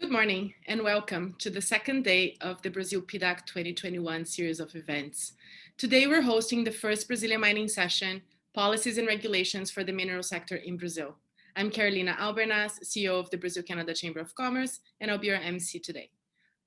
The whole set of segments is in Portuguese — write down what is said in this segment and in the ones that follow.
Good morning and welcome to the second day of the Brazil PDAC 2021 series of events. Today we're hosting the first Brazilian mining session, Policies and Regulations for the Mineral Sector in Brazil. I'm Carolina Albernaz, CEO of the Brazil-Canada Chamber of Commerce, and I'll be your MC today.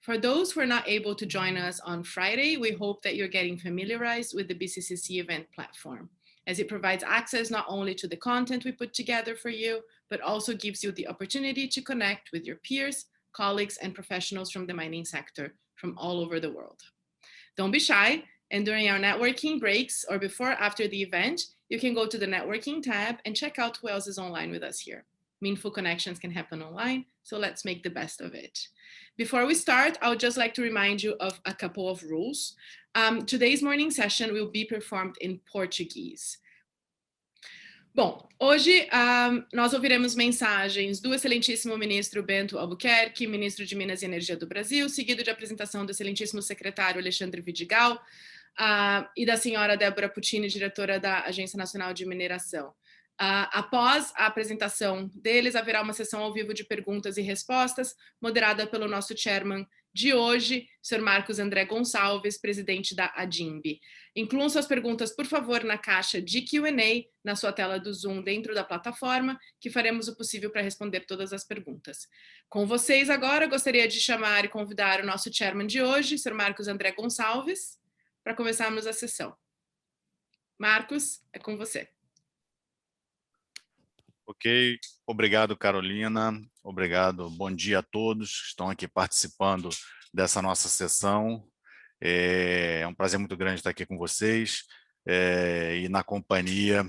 For those who are not able to join us on Friday, we hope that you're getting familiarized with the BCCC event platform, as it provides access not only to the content we put together for you, but also gives you the opportunity to connect with your peers, colleagues, and professionals from the mining sector from all over the world. Don't be shy, and during our networking breaks or before or after the event, you can go to the networking tab and check out who else is online with us here. Meaningful connections can happen online, so let's make the best of it. Before we start, I would just like to remind you of a couple of rules. Today's morning session will be performed in Portuguese. Bom, hoje nós ouviremos mensagens do excelentíssimo ministro Bento Albuquerque, ministro de Minas e Energia do Brasil, seguido de apresentação do excelentíssimo secretário Alexandre Vidigal e da senhora Débora Puccini, diretora da Agência Nacional de Mineração. Após a apresentação deles, haverá uma sessão ao vivo de perguntas e respostas, moderada pelo nosso chairman de hoje, Sr. Marcos André Gonçalves, presidente da ADIMB. Incluam suas perguntas, por favor, na caixa de Q&A, na sua tela do Zoom dentro da plataforma, que faremos o possível para responder todas as perguntas. Com vocês agora, gostaria de chamar e convidar o nosso chairman de hoje, Sr. Marcos André Gonçalves, para começarmos a sessão. Marcos, é com você. Ok, obrigado, Carolina. Obrigado, bom dia a todos que estão aqui participando dessa nossa sessão. É um prazer muito grande estar aqui com vocês e na companhia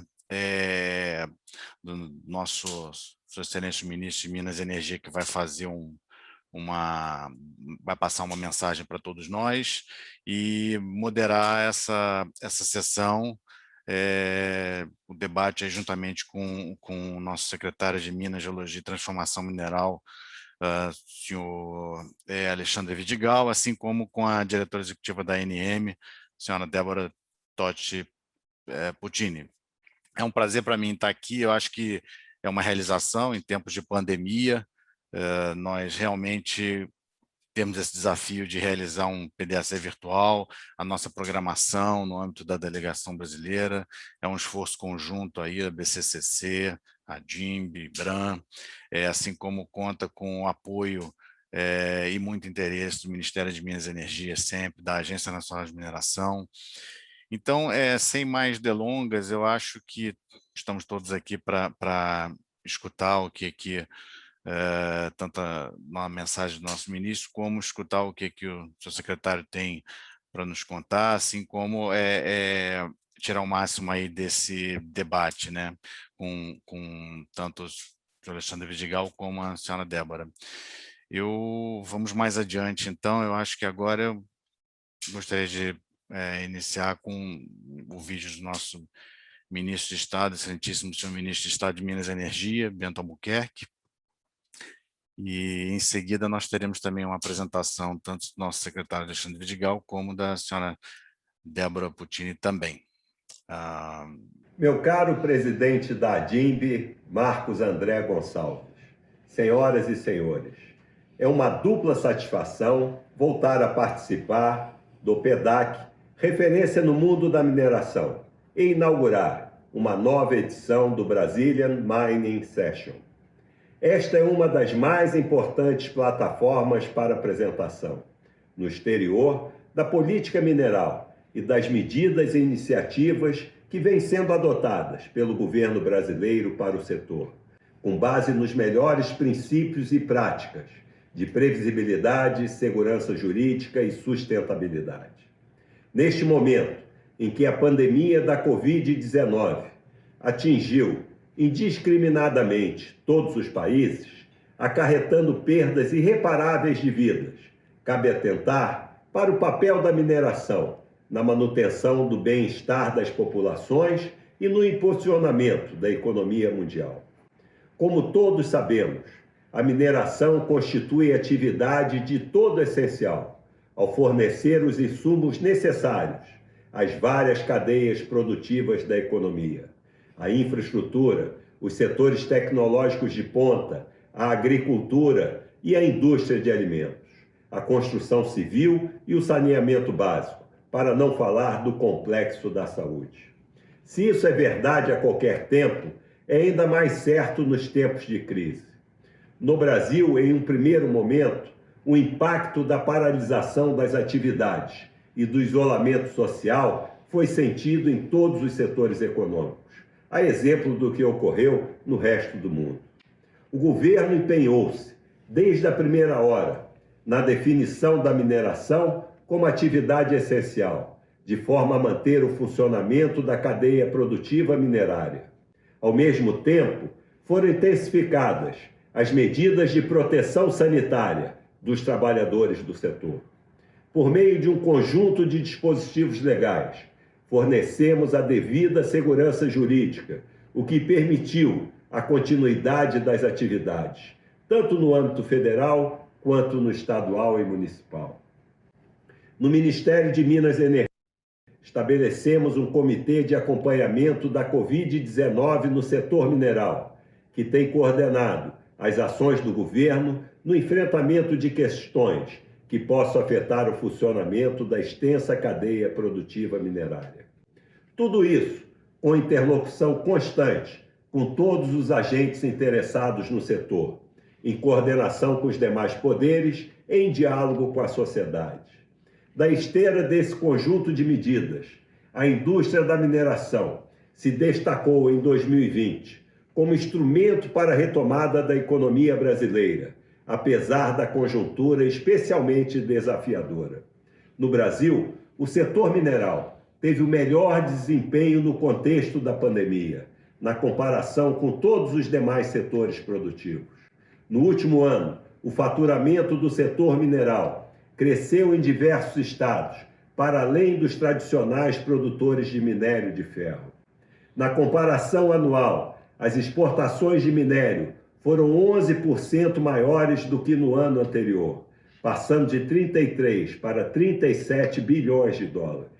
do nosso excelente ministro de Minas e Energia, que vai fazer vai passar uma mensagem para todos nós e moderar essa sessão. O debate juntamente com o nosso secretário de Minas, Geologia e Transformação Mineral, senhor Alexandre Vidigal, assim como com a diretora executiva da ANM, senhora Débora Totti Puccini. É um prazer para mim estar aqui, eu acho que é uma realização em tempos de pandemia. Nós realmente temos esse desafio de realizar um PDAC virtual, a nossa programação no âmbito da delegação brasileira, é um esforço conjunto aí, a BCCC, a DIMB, BRAM, assim como conta com o apoio e muito interesse do Ministério de Minas e Energia, sempre, da Agência Nacional de Mineração. Então, sem mais delongas, eu acho que estamos todos aqui para escutar o que tanto na mensagem do nosso ministro, como escutar o que o seu secretário tem para nos contar, assim como tirar o máximo aí desse debate, né, com tanto o Alexandre Vidigal como a senhora Débora. Vamos mais adiante, então, eu acho que agora eu gostaria de iniciar com o vídeo do nosso ministro de Estado, excelentíssimo senhor ministro de Estado de Minas e Energia, Bento Albuquerque. E em seguida nós teremos também uma apresentação tanto do nosso secretário Alexandre Vidigal como da senhora Débora Puccini também. Meu caro presidente da ADIMB, Marcos André Gonçalves, senhoras e senhores, é uma dupla satisfação voltar a participar do PDAC, referência no mundo da mineração, e inaugurar uma nova edição do Brazilian Mining Session. Esta é uma das mais importantes plataformas para apresentação, no exterior, da política mineral e das medidas e iniciativas que vêm sendo adotadas pelo governo brasileiro para o setor, com base nos melhores princípios e práticas de previsibilidade, segurança jurídica e sustentabilidade. Neste momento em que a pandemia da Covid-19 atingiu indiscriminadamente todos os países, acarretando perdas irreparáveis de vidas, cabe atentar para o papel da mineração na manutenção do bem-estar das populações e no impulsionamento da economia mundial. Como todos sabemos, a mineração constitui atividade de todo essencial ao fornecer os insumos necessários às várias cadeias produtivas da economia. A infraestrutura, os setores tecnológicos de ponta, a agricultura e a indústria de alimentos, a construção civil e o saneamento básico, para não falar do complexo da saúde. Se isso é verdade a qualquer tempo, é ainda mais certo nos tempos de crise. No Brasil, em um primeiro momento, o impacto da paralisação das atividades e do isolamento social foi sentido em todos os setores econômicos, a exemplo do que ocorreu no resto do mundo. O governo empenhou-se, desde a primeira hora, na definição da mineração como atividade essencial, de forma a manter o funcionamento da cadeia produtiva minerária. Ao mesmo tempo, foram intensificadas as medidas de proteção sanitária dos trabalhadores do setor. Por meio de um conjunto de dispositivos legais, fornecemos a devida segurança jurídica, o que permitiu a continuidade das atividades, tanto no âmbito federal quanto no estadual e municipal. No Ministério de Minas e Energia, estabelecemos um comitê de acompanhamento da Covid-19 no setor mineral, que tem coordenado as ações do governo no enfrentamento de questões que possam afetar o funcionamento da extensa cadeia produtiva minerária. Tudo isso com interlocução constante com todos os agentes interessados no setor, em coordenação com os demais poderes, em diálogo com a sociedade. Da esteira desse conjunto de medidas, a indústria da mineração se destacou em 2020 como instrumento para a retomada da economia brasileira, apesar da conjuntura especialmente desafiadora. No Brasil, o setor mineral teve o melhor desempenho no contexto da pandemia, na comparação com todos os demais setores produtivos. No último ano, o faturamento do setor mineral cresceu em diversos estados, para além dos tradicionais produtores de minério de ferro. Na comparação anual, as exportações de minério foram 11% maiores do que no ano anterior, passando de 33 para 37 bilhões de dólares.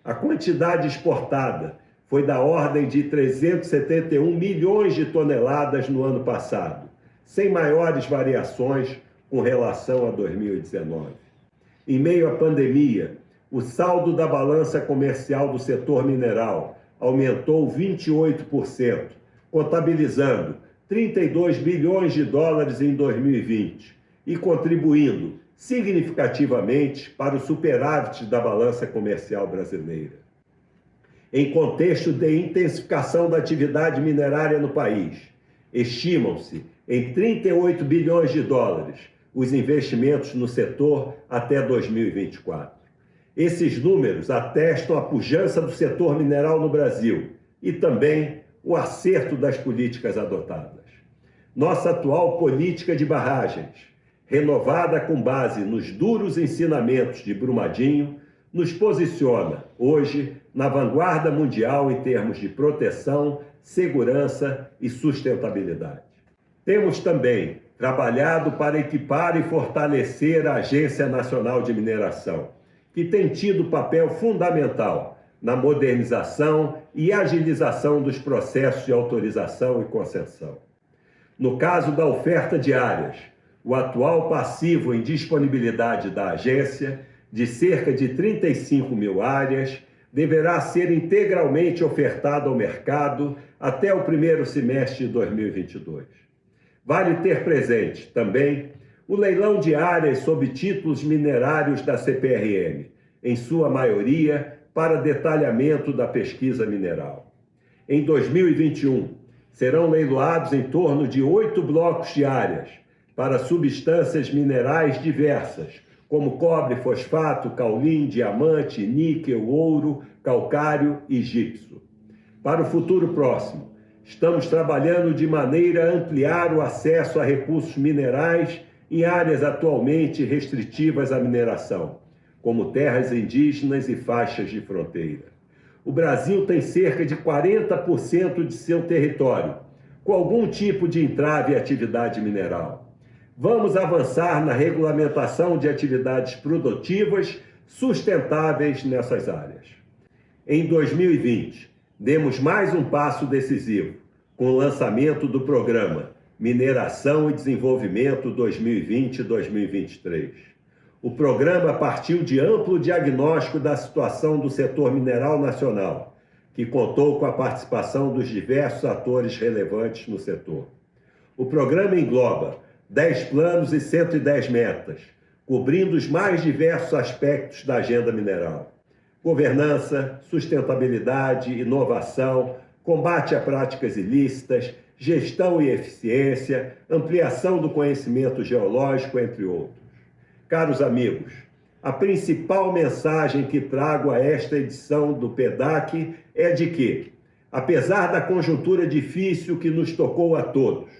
A quantidade exportada foi da ordem de 371 milhões de toneladas no ano passado, sem maiores variações com relação a 2019. Em meio à pandemia, o saldo da balança comercial do setor mineral aumentou 28%, contabilizando 32 bilhões de dólares em 2020 e contribuindo significativamente para o superávit da balança comercial brasileira. Em contexto de intensificação da atividade minerária no país, estimam-se em 38 bilhões de dólares os investimentos no setor até 2024. Esses números atestam a pujança do setor mineral no Brasil e também o acerto das políticas adotadas. Nossa atual política de barragens, renovada com base nos duros ensinamentos de Brumadinho, nos posiciona, hoje, na vanguarda mundial em termos de proteção, segurança e sustentabilidade. Temos também trabalhado para equipar e fortalecer a Agência Nacional de Mineração, que tem tido papel fundamental na modernização e agilização dos processos de autorização e concessão. No caso da oferta de áreas, o atual passivo em disponibilidade da agência, de cerca de 35 mil áreas, deverá ser integralmente ofertado ao mercado até o primeiro semestre de 2022. Vale ter presente, também, o leilão de áreas sob títulos minerários da CPRM, em sua maioria para detalhamento da pesquisa mineral. Em 2021, serão leiloados em torno de 8 blocos de áreas para substâncias minerais diversas, como cobre, fosfato, caulim, diamante, níquel, ouro, calcário e gipso. Para o futuro próximo, estamos trabalhando de maneira a ampliar o acesso a recursos minerais em áreas atualmente restritivas à mineração, como terras indígenas e faixas de fronteira. O Brasil tem cerca de 40% de seu território com algum tipo de entrave à atividade mineral. Vamos avançar na regulamentação de atividades produtivas sustentáveis nessas áreas. Em 2020, demos mais um passo decisivo com o lançamento do programa Mineração e Desenvolvimento 2020-2023. O programa partiu de amplo diagnóstico da situação do setor mineral nacional, que contou com a participação dos diversos atores relevantes no setor. O programa engloba 10 planos e 110 metas, cobrindo os mais diversos aspectos da agenda mineral: governança, sustentabilidade, inovação, combate a práticas ilícitas, gestão e eficiência, ampliação do conhecimento geológico, entre outros. Caros amigos, a principal mensagem que trago a esta edição do PDAC é de que, apesar da conjuntura difícil que nos tocou a todos,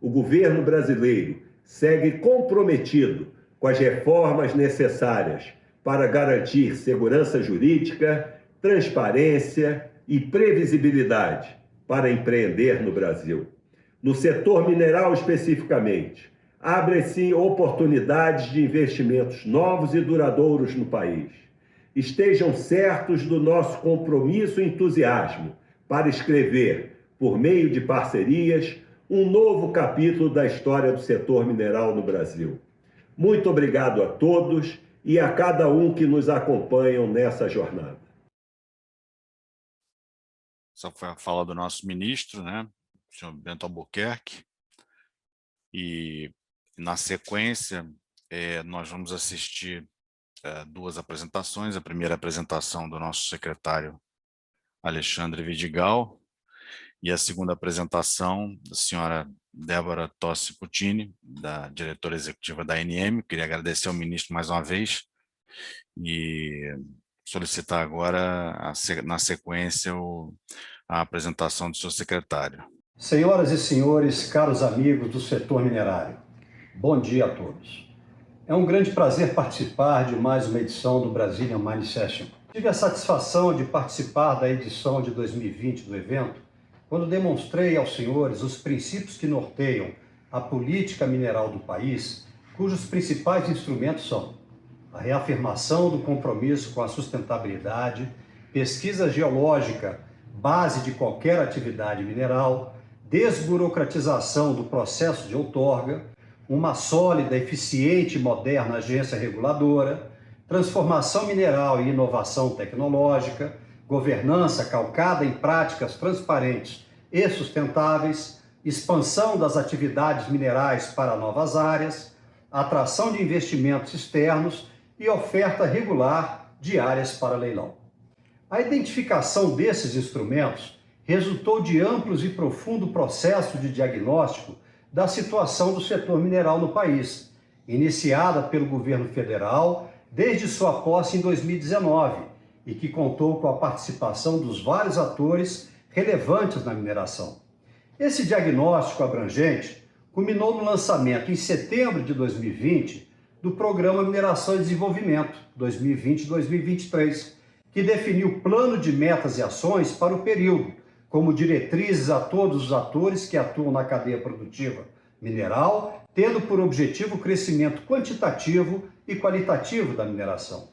o governo brasileiro segue comprometido com as reformas necessárias para garantir segurança jurídica, transparência e previsibilidade para empreender no Brasil. No setor mineral especificamente, abrem-se oportunidades de investimentos novos e duradouros no país. Estejam certos do nosso compromisso e entusiasmo para escrever, por meio de parcerias, um novo capítulo da história do setor mineral no Brasil. Muito obrigado a todos e a cada um que nos acompanham nessa jornada. Essa foi a fala do nosso ministro, né, o senhor Bento Albuquerque. E, na sequência, nós vamos assistir duas apresentações. A primeira apresentação do nosso secretário Alexandre Vidigal e a segunda apresentação da senhora Débora Tossi Puccini, da diretora executiva da ANM. Queria agradecer ao ministro mais uma vez e solicitar agora, na sequência, a apresentação do seu secretário. Senhoras e senhores, caros amigos do setor minerário, bom dia a todos. É um grande prazer participar de mais uma edição do Brazilian Mining Session. Tive a satisfação de participar da edição de 2020 do evento, quando demonstrei aos senhores os princípios que norteiam a política mineral do país, cujos principais instrumentos são a reafirmação do compromisso com a sustentabilidade, pesquisa geológica, base de qualquer atividade mineral, desburocratização do processo de outorga, uma sólida, eficiente e moderna agência reguladora, transformação mineral e inovação tecnológica, governança calcada em práticas transparentes e sustentáveis, expansão das atividades minerais para novas áreas, atração de investimentos externos e oferta regular de áreas para leilão. A identificação desses instrumentos resultou de amplos e profundo processo de diagnóstico da situação do setor mineral no país, iniciada pelo governo federal desde sua posse em 2019 e que contou com a participação dos vários atores relevantes na mineração. Esse diagnóstico abrangente culminou no lançamento em setembro de 2020 do Programa Mineração e Desenvolvimento 2020-2023, que definiu o plano de metas e ações para o período, como diretrizes a todos os atores que atuam na cadeia produtiva mineral, tendo por objetivo o crescimento quantitativo e qualitativo da mineração.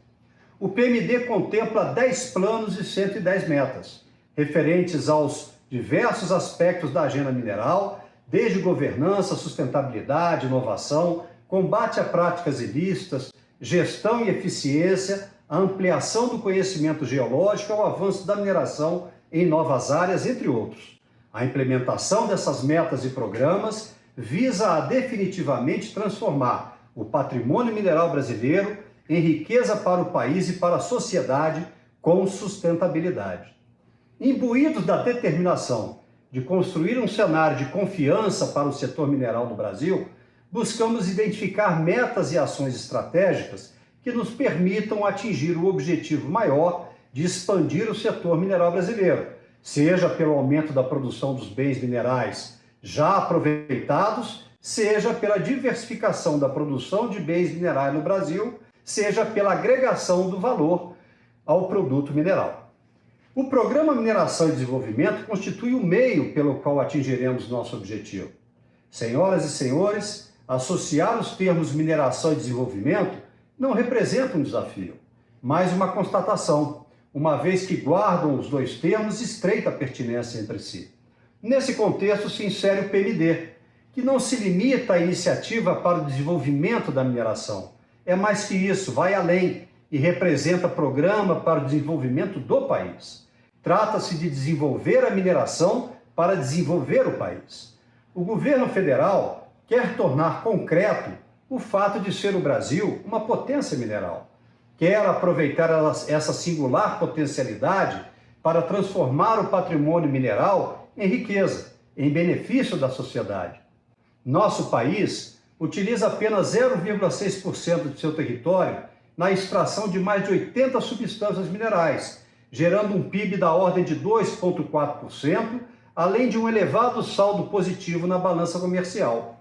O PMD contempla 10 planos e 110 metas, referentes aos diversos aspectos da agenda mineral, desde governança, sustentabilidade, inovação, combate a práticas ilícitas, gestão e eficiência, a ampliação do conhecimento geológico ao avanço da mineração em novas áreas, entre outros. A implementação dessas metas e programas visa a definitivamente transformar o patrimônio mineral brasileiro em riqueza para o país e para a sociedade com sustentabilidade. Imbuídos da determinação de construir um cenário de confiança para o setor mineral do Brasil, buscamos identificar metas e ações estratégicas que nos permitam atingir o objetivo maior de expandir o setor mineral brasileiro, seja pelo aumento da produção dos bens minerais já aproveitados, seja pela diversificação da produção de bens minerais no Brasil, seja pela agregação do valor ao produto mineral. O Programa Mineração e Desenvolvimento constitui o meio pelo qual atingiremos nosso objetivo. Senhoras e senhores, associar os termos mineração e desenvolvimento não representa um desafio, mas uma constatação, uma vez que guardam os dois termos estreita pertinência entre si. Nesse contexto se insere o PMD, que não se limita à iniciativa para o desenvolvimento da mineração. É mais que isso, vai além e representa programa para o desenvolvimento do país. Trata-se de desenvolver a mineração para desenvolver o país. O governo federal quer tornar concreto o fato de ser o Brasil uma potência mineral. Quer aproveitar essa singular potencialidade para transformar o patrimônio mineral em riqueza, em benefício da sociedade. Nosso país utiliza apenas 0,6% de seu território na extração de mais de 80 substâncias minerais, gerando um PIB da ordem de 2,4%, além de um elevado saldo positivo na balança comercial.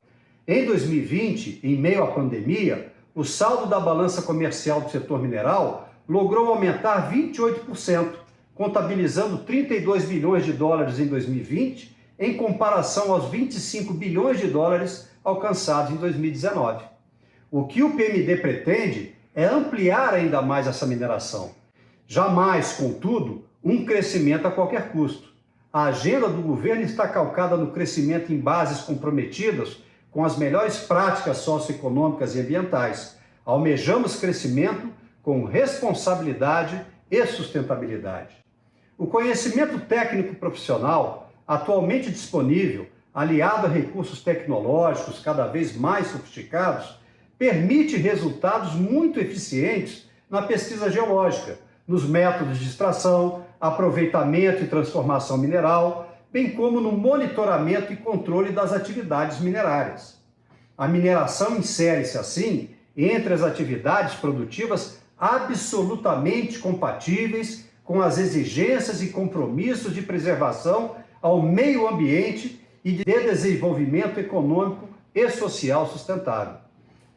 Em 2020, em meio à pandemia, o saldo da balança comercial do setor mineral logrou aumentar 28%, contabilizando 32 bilhões de dólares em 2020, em comparação aos 25 bilhões de dólares alcançados em 2019. O que o PMD pretende é ampliar ainda mais essa mineração. Jamais, contudo, um crescimento a qualquer custo. A agenda do governo está calcada no crescimento em bases comprometidas com as melhores práticas socioeconômicas e ambientais. Almejamos crescimento com responsabilidade e sustentabilidade. O conhecimento técnico profissional atualmente disponível, aliado a recursos tecnológicos cada vez mais sofisticados, permite resultados muito eficientes na pesquisa geológica, nos métodos de extração, aproveitamento e transformação mineral, bem como no monitoramento e controle das atividades minerárias. A mineração insere-se, assim, entre as atividades produtivas absolutamente compatíveis com as exigências e compromissos de preservação ao meio ambiente e de desenvolvimento econômico e social sustentável.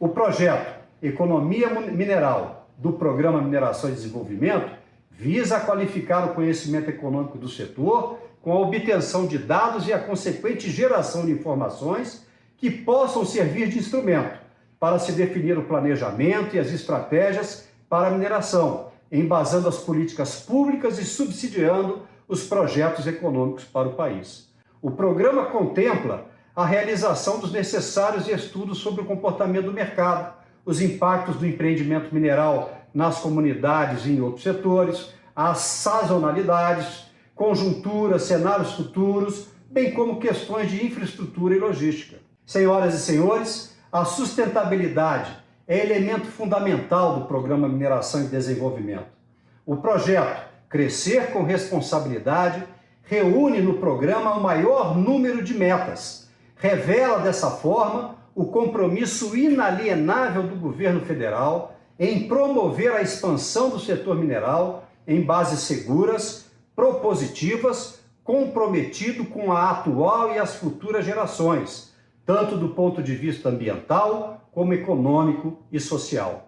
O projeto Economia Mineral do Programa Mineração e Desenvolvimento visa qualificar o conhecimento econômico do setor com a obtenção de dados e a consequente geração de informações que possam servir de instrumento para se definir o planejamento e as estratégias para a mineração, embasando as políticas públicas e subsidiando os projetos econômicos para o país. O programa contempla a realização dos necessários estudos sobre o comportamento do mercado, os impactos do empreendimento mineral nas comunidades e em outros setores, as sazonalidades, conjunturas, cenários futuros, bem como questões de infraestrutura e logística. Senhoras e senhores, a sustentabilidade é elemento fundamental do Programa Mineração e Desenvolvimento. O projeto Crescer com Responsabilidade reúne no programa o maior número de metas. Revela dessa forma o compromisso inalienável do governo federal em promover a expansão do setor mineral em bases seguras, propositivas, comprometido com a atual e as futuras gerações, tanto do ponto de vista ambiental como econômico e social.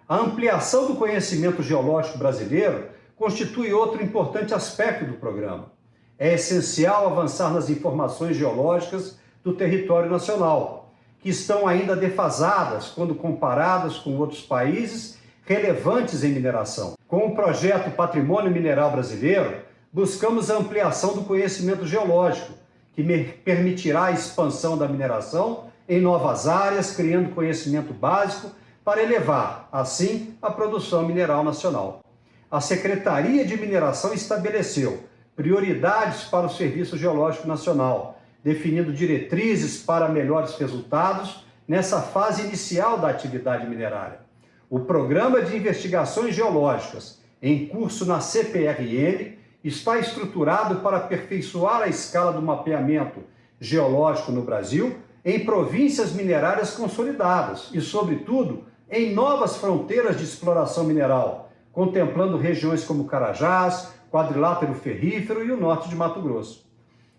A ampliação do conhecimento geológico brasileiro constitui outro importante aspecto do programa. É essencial avançar nas informações geológicas do território nacional, que estão ainda defasadas quando comparadas com outros países relevantes em mineração. Com o projeto Patrimônio Mineral Brasileiro, buscamos a ampliação do conhecimento geológico, que permitirá a expansão da mineração em novas áreas, criando conhecimento básico para elevar, assim, a produção mineral nacional. A Secretaria de Mineração estabeleceu prioridades para o Serviço Geológico Nacional, definindo diretrizes para melhores resultados nessa fase inicial da atividade minerária. O Programa de Investigações Geológicas, em curso na CPRM, está estruturado para aperfeiçoar a escala do mapeamento geológico no Brasil em províncias minerárias consolidadas e, sobretudo, em novas fronteiras de exploração mineral, contemplando regiões como Carajás, Quadrilátero Ferrífero e o norte de Mato Grosso.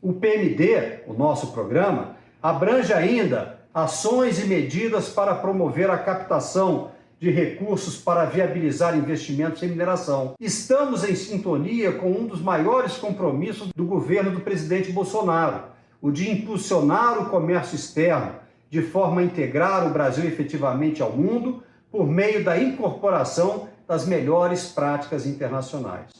O PMD, o nosso programa, abrange ainda ações e medidas para promover a captação de recursos para viabilizar investimentos em mineração. Estamos em sintonia com um dos maiores compromissos do governo do presidente Bolsonaro, o de impulsionar o comércio externo, de forma a integrar o Brasil efetivamente ao mundo por meio da incorporação das melhores práticas internacionais.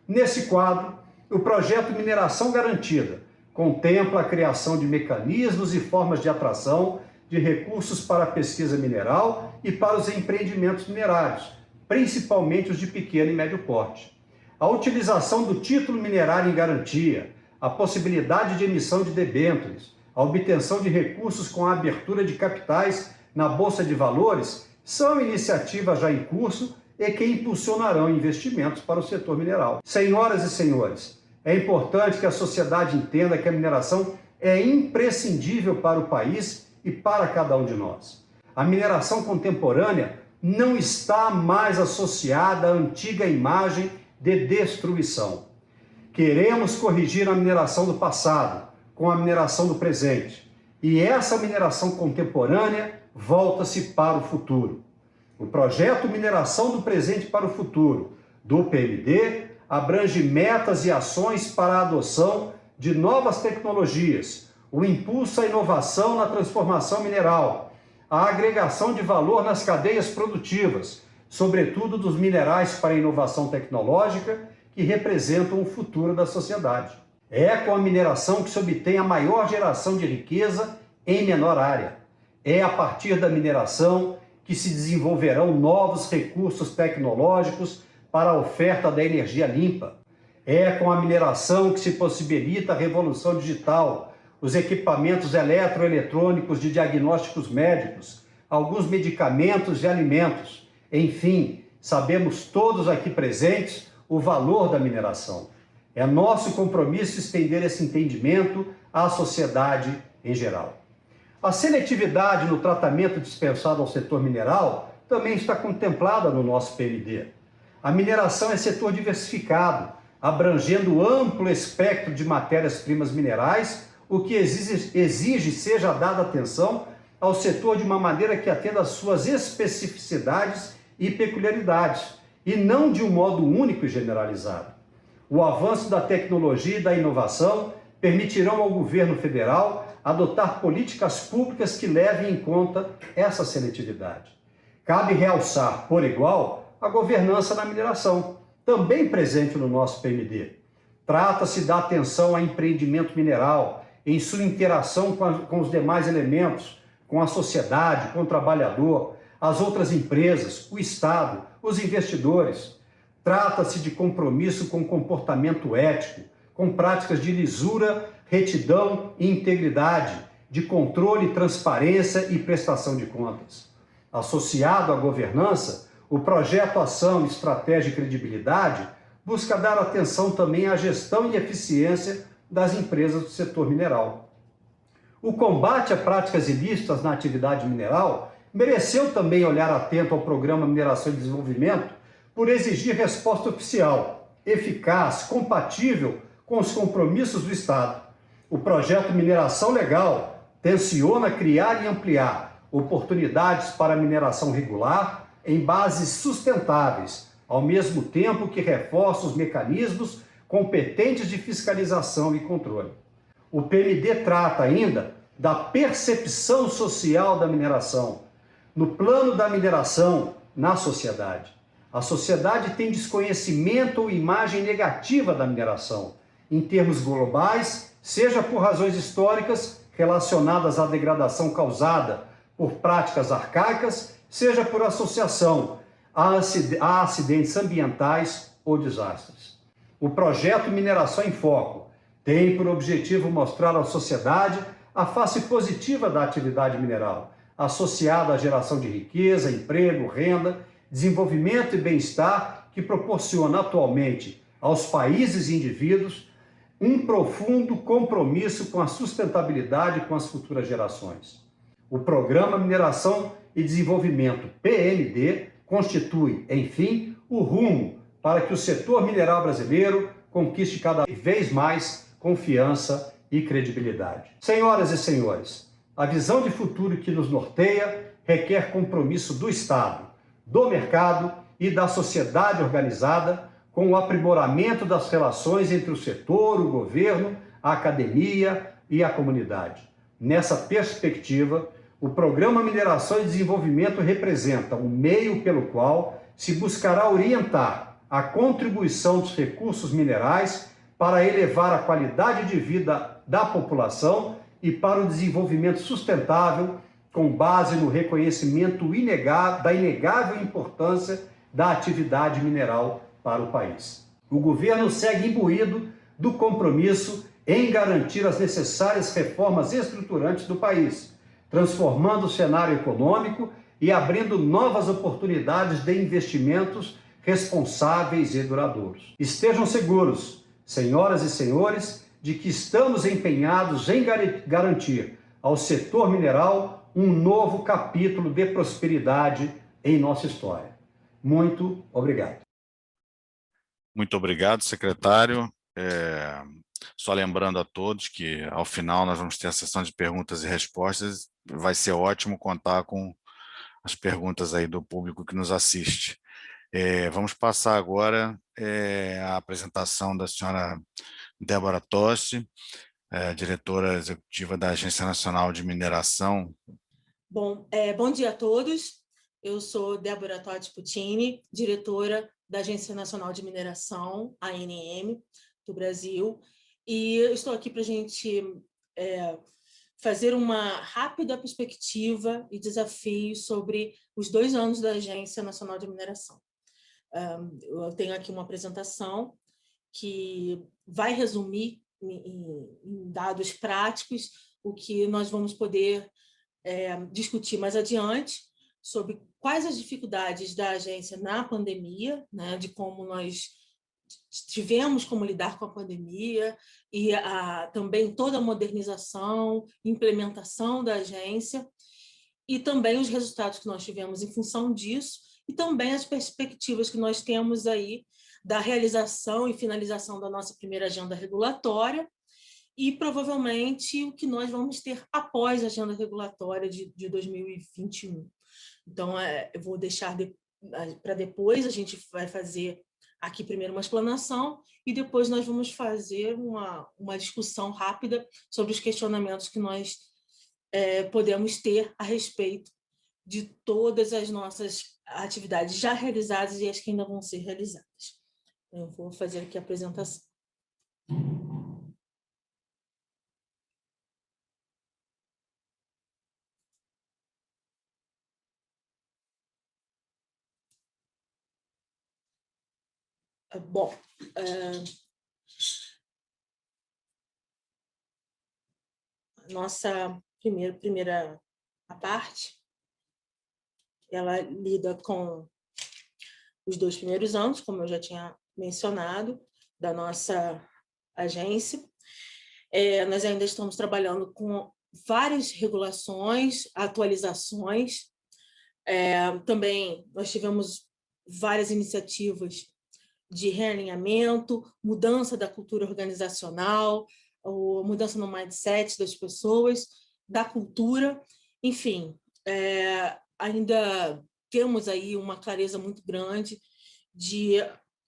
Nesse quadro, o projeto Mineração Garantida contempla a criação de mecanismos e formas de atração de recursos para a pesquisa mineral e para os empreendimentos minerários, principalmente os de pequeno e médio porte. A utilização do título minerário em garantia, a possibilidade de emissão de debêntures, a obtenção de recursos com a abertura de capitais na Bolsa de Valores são iniciativas já em curso e que impulsionarão investimentos para o setor mineral. Senhoras e senhores, é importante que a sociedade entenda que a mineração é imprescindível para o país e para cada um de nós. A mineração contemporânea não está mais associada à antiga imagem de destruição. Queremos corrigir a mineração do passado com a mineração do presente. E essa mineração contemporânea volta-se para o futuro. O projeto Mineração do Presente para o Futuro, do PMD, abrange metas e ações para a adoção de novas tecnologias, o impulso à inovação na transformação mineral, a agregação de valor nas cadeias produtivas, sobretudo dos minerais para a inovação tecnológica, que representam o futuro da sociedade. É com a mineração que se obtém a maior geração de riqueza em menor área. É a partir da mineração que se desenvolverão novos recursos tecnológicos para a oferta da energia limpa. É com a mineração que se possibilita a revolução digital, os equipamentos eletroeletrônicos de diagnósticos médicos, alguns medicamentos e alimentos. Enfim, sabemos todos aqui presentes o valor da mineração. É nosso compromisso estender esse entendimento à sociedade em geral. A seletividade no tratamento dispensado ao setor mineral também está contemplada no nosso PMD. A mineração é setor diversificado, abrangendo amplo espectro de matérias-primas minerais, o que exige seja dada atenção ao setor de uma maneira que atenda às suas especificidades e peculiaridades, e não de um modo único e generalizado. O avanço da tecnologia e da inovação permitirão ao governo federal adotar políticas públicas que levem em conta essa seletividade. Cabe realçar, por igual, a governança na mineração, também presente no nosso PMD. Trata-se da atenção ao empreendimento mineral, em sua interação com os demais elementos, com a sociedade, com o trabalhador, as outras empresas, o Estado, os investidores. Trata-se de compromisso com comportamento ético, com práticas de lisura, retidão e integridade, de controle, transparência e prestação de contas. Associado à governança, o projeto Ação, Estratégia e Credibilidade busca dar atenção também à gestão e eficiência das empresas do setor mineral. O combate a práticas ilícitas na atividade mineral mereceu também olhar atento ao Programa Mineração e Desenvolvimento por exigir resposta oficial, eficaz, compatível com os compromissos do Estado. O projeto Mineração Legal tenciona criar e ampliar oportunidades para a mineração regular em bases sustentáveis, ao mesmo tempo que reforça os mecanismos competentes de fiscalização e controle. O PMD trata ainda da percepção social da mineração, no plano da mineração na sociedade. A sociedade tem desconhecimento ou imagem negativa da mineração, em termos globais, seja por razões históricas relacionadas à degradação causada por práticas arcaicas, seja por associação a acidentes ambientais ou desastres. O projeto Mineração em Foco tem por objetivo mostrar à sociedade a face positiva da atividade mineral, associada à geração de riqueza, emprego, renda, desenvolvimento e bem-estar que proporciona atualmente aos países e indivíduos um profundo compromisso com a sustentabilidade com as futuras gerações. O Programa Mineração e Desenvolvimento, PMD, constitui, enfim, o rumo para que o setor mineral brasileiro conquiste cada vez mais confiança e credibilidade. Senhoras e senhores, a visão de futuro que nos norteia requer compromisso do Estado, do mercado e da sociedade organizada com o aprimoramento das relações entre o setor, o governo, a academia e a comunidade. Nessa perspectiva, o Programa Mineração e Desenvolvimento representa um meio pelo qual se buscará orientar a contribuição dos recursos minerais para elevar a qualidade de vida da população e para o desenvolvimento sustentável, com base no reconhecimento da inegável importância da atividade mineral para o país. O governo segue imbuído do compromisso em garantir as necessárias reformas estruturantes do país, transformando o cenário econômico e abrindo novas oportunidades de investimentos responsáveis e duradouros. Estejam seguros, senhoras e senhores, de que estamos empenhados em garantir ao setor mineral um novo capítulo de prosperidade em nossa história. Muito obrigado. Muito obrigado, secretário. Só lembrando a todos que, ao final, nós vamos ter a sessão de perguntas e respostas. Vai ser ótimo contar com as perguntas aí do público que nos assiste. Vamos passar agora a apresentação da senhora Débora Toste, diretora executiva da Agência Nacional de Mineração. Bom dia a todos. Eu sou Débora Toste Puccini, diretora da Agência Nacional de Mineração, ANM, do Brasil, e eu estou aqui para a gente fazer uma rápida perspectiva e desafio sobre os 2 anos da Agência Nacional de Mineração. Eu tenho aqui uma apresentação que vai resumir em dados práticos o que nós vamos poder discutir mais adiante sobre quais as dificuldades da agência na pandemia, né, de como nós tivemos como lidar com a pandemia e também toda a modernização, implementação da agência e também os resultados que nós tivemos em função disso e também as perspectivas que nós temos aí da realização e finalização da nossa primeira agenda regulatória e provavelmente o que nós vamos ter após a agenda regulatória de 2021. Então, eu vou deixar para depois, a gente vai fazer aqui primeiro uma explanação e depois nós vamos fazer uma discussão rápida sobre os questionamentos que nós podemos ter a respeito de todas as nossas atividades já realizadas e as que ainda vão ser realizadas. Eu vou fazer aqui a apresentação. Bom, nossa primeira parte, ela lida com os 2 primeiros anos, como eu já tinha mencionado, da nossa agência. Nós ainda estamos trabalhando com várias regulações, atualizações. Também nós tivemos várias iniciativas de realinhamento, mudança da cultura organizacional, mudança no mindset das pessoas, da cultura, enfim, ainda temos aí uma clareza muito grande de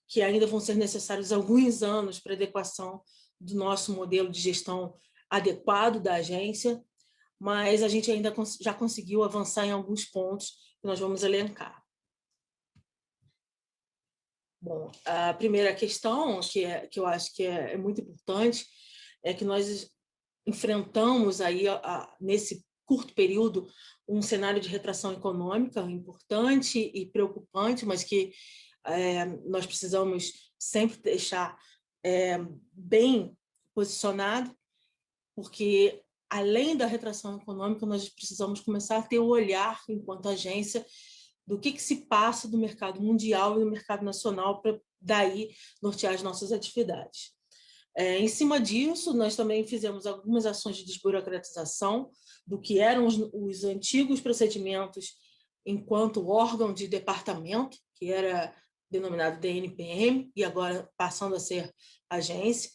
que ainda vão ser necessários alguns anos para adequação do nosso modelo de gestão adequado da agência, mas a gente ainda já conseguiu avançar em alguns pontos que nós vamos elencar. Bom, a primeira questão, que eu acho que é muito importante, é que nós enfrentamos aí, nesse curto período, um cenário de retração econômica importante e preocupante, mas que nós precisamos sempre deixar bem posicionado, porque, além da retração econômica, nós precisamos começar a ter o olhar, enquanto agência, do que se passa do mercado mundial e do mercado nacional para daí nortear as nossas atividades. Em cima disso, nós também fizemos algumas ações de desburocratização do que eram os antigos procedimentos enquanto órgão de departamento, que era denominado DNPM, e agora passando a ser agência.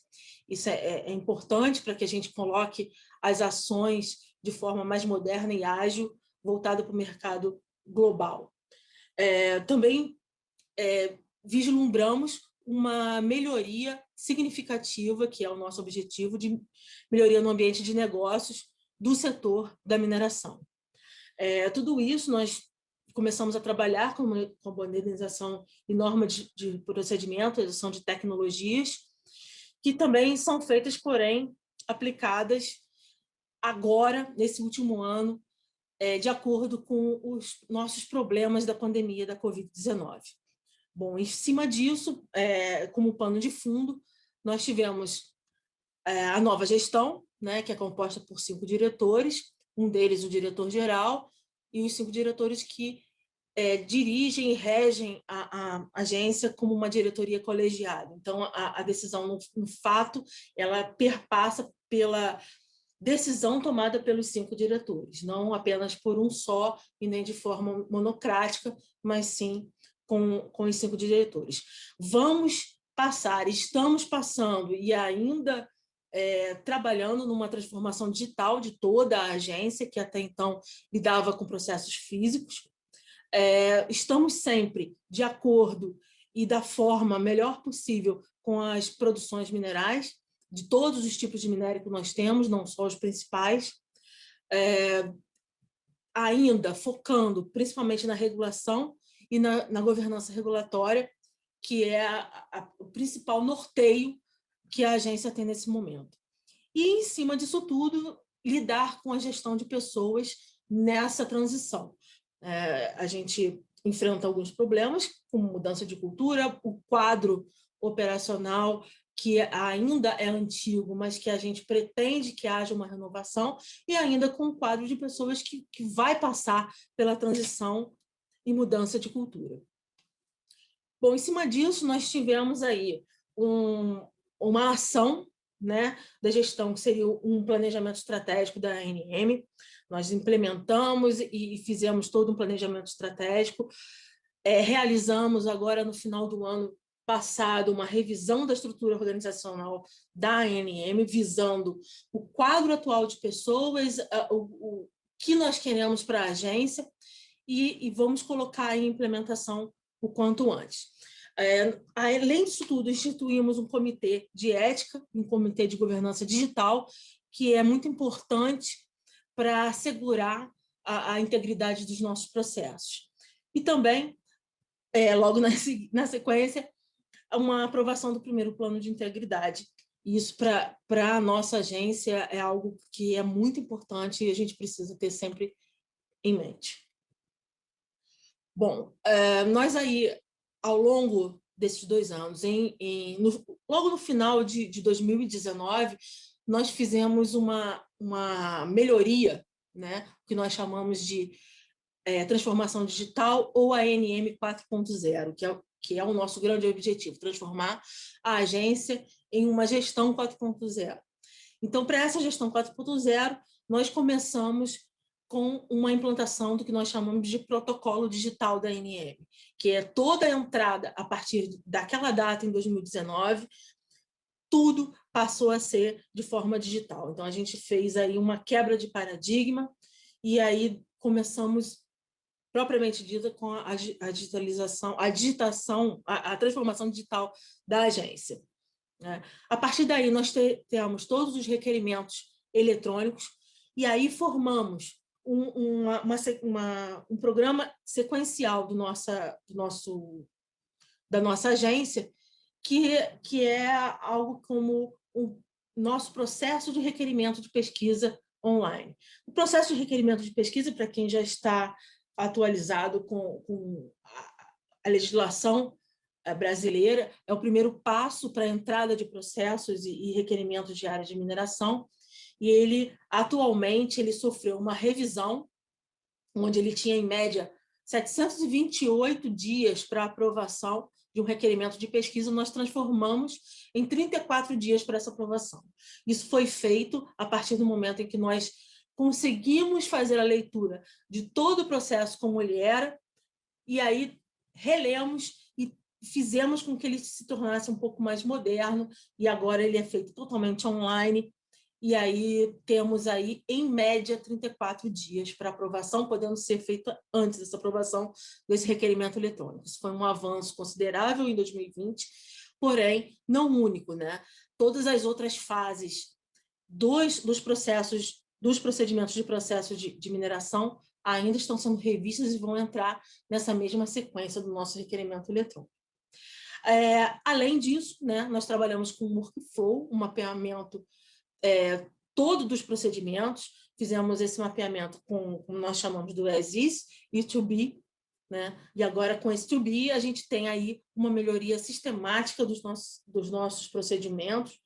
Isso é importante para que a gente coloque as ações de forma mais moderna e ágil, voltada para o mercado global. Também vislumbramos uma melhoria significativa, que é o nosso objetivo, de melhoria no ambiente de negócios do setor da mineração. Tudo isso nós começamos a trabalhar com a modernização e norma de procedimento, edição de tecnologias, que também são feitas, porém, aplicadas agora, nesse último ano, de acordo com os nossos problemas da pandemia da Covid-19. Bom, em cima disso, como pano de fundo, nós tivemos a nova gestão, né, que é composta por 5 diretores, um deles o diretor-geral, e os 5 diretores que dirigem e regem a agência como uma diretoria colegiada. Então, a decisão, no fato, ela perpassa pela decisão tomada pelos 5 diretores, não apenas por um só e nem de forma monocrática, mas sim com os 5 diretores. Estamos passando e ainda trabalhando numa transformação digital de toda a agência, que até então lidava com processos físicos. Estamos sempre de acordo e da forma melhor possível com as produções minerais, de todos os tipos de minério que nós temos, não só os principais, ainda focando principalmente na regulação e na governança regulatória, que é o principal norteio que a agência tem nesse momento. E, em cima disso tudo, lidar com a gestão de pessoas nessa transição. A gente enfrenta alguns problemas, como mudança de cultura, o quadro operacional, que ainda é antigo, mas que a gente pretende que haja uma renovação, e ainda com um quadro de pessoas que vai passar pela transição e mudança de cultura. Bom, em cima disso, nós tivemos aí uma ação, né, da gestão, que seria um planejamento estratégico da ANM. Nós implementamos e fizemos todo um planejamento estratégico. Realizamos agora, no final do ano passado, uma revisão da estrutura organizacional da ANM, visando o quadro atual de pessoas, o que nós queremos para a agência, e vamos colocar em implementação o quanto antes. Além disso tudo, instituímos um comitê de ética, um comitê de governança digital, que é muito importante para assegurar a integridade dos nossos processos. E também, logo na sequência, uma aprovação do primeiro plano de integridade. Isso, para a nossa agência, é algo que é muito importante e a gente precisa ter sempre em mente. Bom, nós aí, ao longo desses 2 anos, logo no final de 2019, nós fizemos uma melhoria, né, que nós chamamos de transformação digital, ou ANM 4.0, que é o nosso grande objetivo, transformar a agência em uma gestão 4.0. Então, para essa gestão 4.0, nós começamos com uma implantação do que nós chamamos de protocolo digital da ANM, que é toda a entrada a partir daquela data, em 2019, tudo passou a ser de forma digital. Então, a gente fez aí uma quebra de paradigma e aí começamos, propriamente dita, com a digitalização, a transformação digital da agência. A partir daí, nós temos todos os requerimentos eletrônicos e aí formamos um programa sequencial da nossa agência, que é algo como o nosso processo de requerimento de pesquisa online. O processo de requerimento de pesquisa, para quem já está atualizado com a legislação brasileira, é o primeiro passo para a entrada de processos e requerimentos de área de mineração, e ele, atualmente, ele sofreu uma revisão, onde ele tinha, em média, 728 dias para aprovação de um requerimento de pesquisa. Nós transformamos em 34 dias para essa aprovação. Isso foi feito a partir do momento em que nós conseguimos fazer a leitura de todo o processo como ele era, e aí relemos e fizemos com que ele se tornasse um pouco mais moderno, e agora ele é feito totalmente online, e aí temos aí, em média, 34 dias para aprovação, podendo ser feita antes dessa aprovação desse requerimento eletrônico. Isso foi um avanço considerável em 2020, porém, não único, né? Todas as outras fases dos procedimentos de processo de mineração ainda estão sendo revistas e vão entrar nessa mesma sequência do nosso requerimento eletrônico. Além disso, né, nós trabalhamos com o workflow, um mapeamento todos os procedimentos, fizemos esse mapeamento como nós chamamos do as-is e to-be, né? E agora, com esse to-be, a gente tem aí uma melhoria sistemática dos nossos procedimentos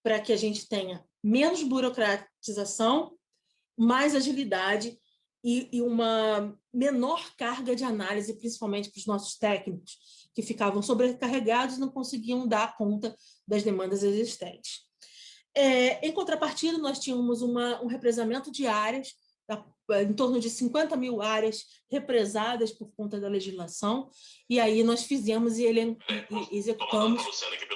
para que a gente tenha menos burocratização, mais agilidade e uma menor carga de análise, principalmente para os nossos técnicos, que ficavam sobrecarregados e não conseguiam dar conta das demandas existentes. Em contrapartida, nós tínhamos um represamento de áreas, em torno de 50 mil áreas represadas por conta da legislação, e aí nós fizemos e executamos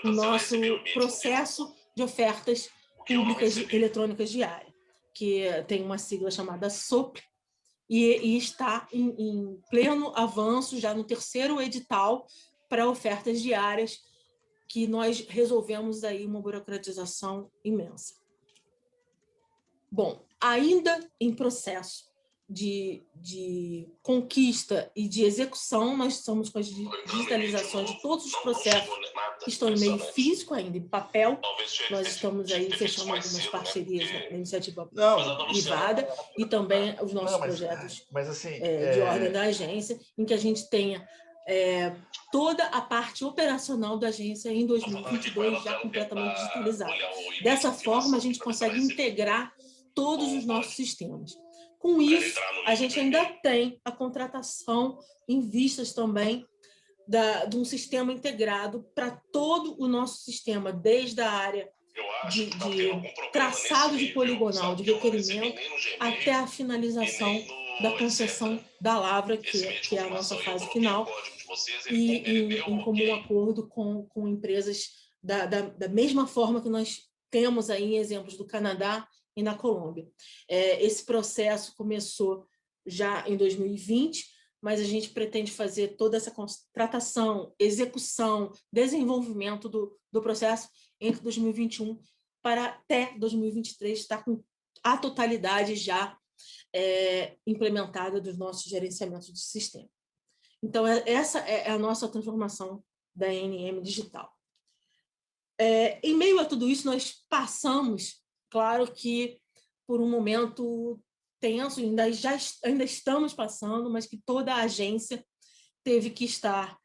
o nosso processo de ofertas públicas eletrônicas de área, que tem uma sigla chamada SOP, e está em pleno avanço, já no 3º edital para ofertas diárias, que nós resolvemos aí uma burocratização imensa. Bom, ainda em processo de conquista e de execução, nós estamos com as digitalizações de todos os processos que estão em meio físico ainda, em papel. Nós estamos aí fechando algumas parcerias na iniciativa privada e também os nossos projetos de ordem da agência, em que a gente tenha toda a parte operacional da agência em 2022 já completamente digitalizada. Dessa forma, a gente consegue integrar todos os nossos sistemas. Com isso, a gente ainda tem a contratação em vistas também de um sistema integrado para todo o nosso sistema, desde a área de traçado de poligonal, de requerimento, até a finalização da concessão da lavra, que é a nossa fase final, e em comum acordo com empresas da mesma forma que nós temos aí exemplos do Canadá e na Colômbia. Esse processo começou já em 2020, mas a gente pretende fazer toda essa contratação, execução, desenvolvimento do processo entre 2021 para até 2023 estar com a totalidade já implementada dos nossos gerenciamentos de sistema. Então, essa é a nossa transformação da ANM digital. Em meio a tudo isso, nós passamos, claro que por um momento tenso, ainda estamos passando, mas que toda a agência teve que estar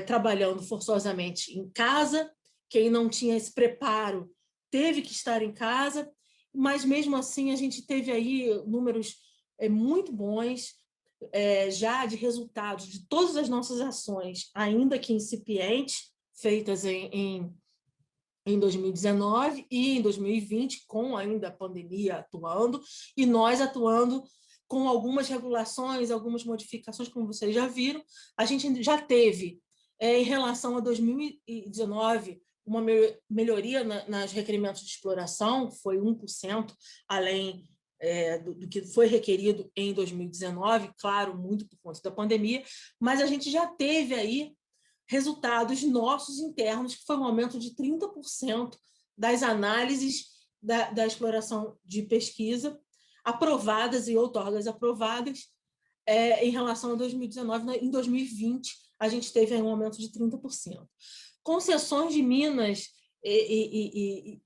trabalhando forçosamente em casa. Quem não tinha esse preparo teve que estar em casa, mas mesmo assim a gente teve aí números muito bons, já de resultados de todas as nossas ações, ainda que incipientes, feitas em 2019 e em 2020, com ainda a pandemia atuando, e nós atuando com algumas regulações, algumas modificações, como vocês já viram. A gente já teve, em relação a 2019, uma melhoria nos requerimentos de exploração, foi 1%, além do que foi requerido em 2019, claro, muito por conta da pandemia, mas a gente já teve aí resultados nossos internos, que foi um aumento de 30% das análises da exploração de pesquisa aprovadas e outorgas aprovadas em relação a 2019. Em 2020, a gente teve um aumento de 30%. Concessões de minas e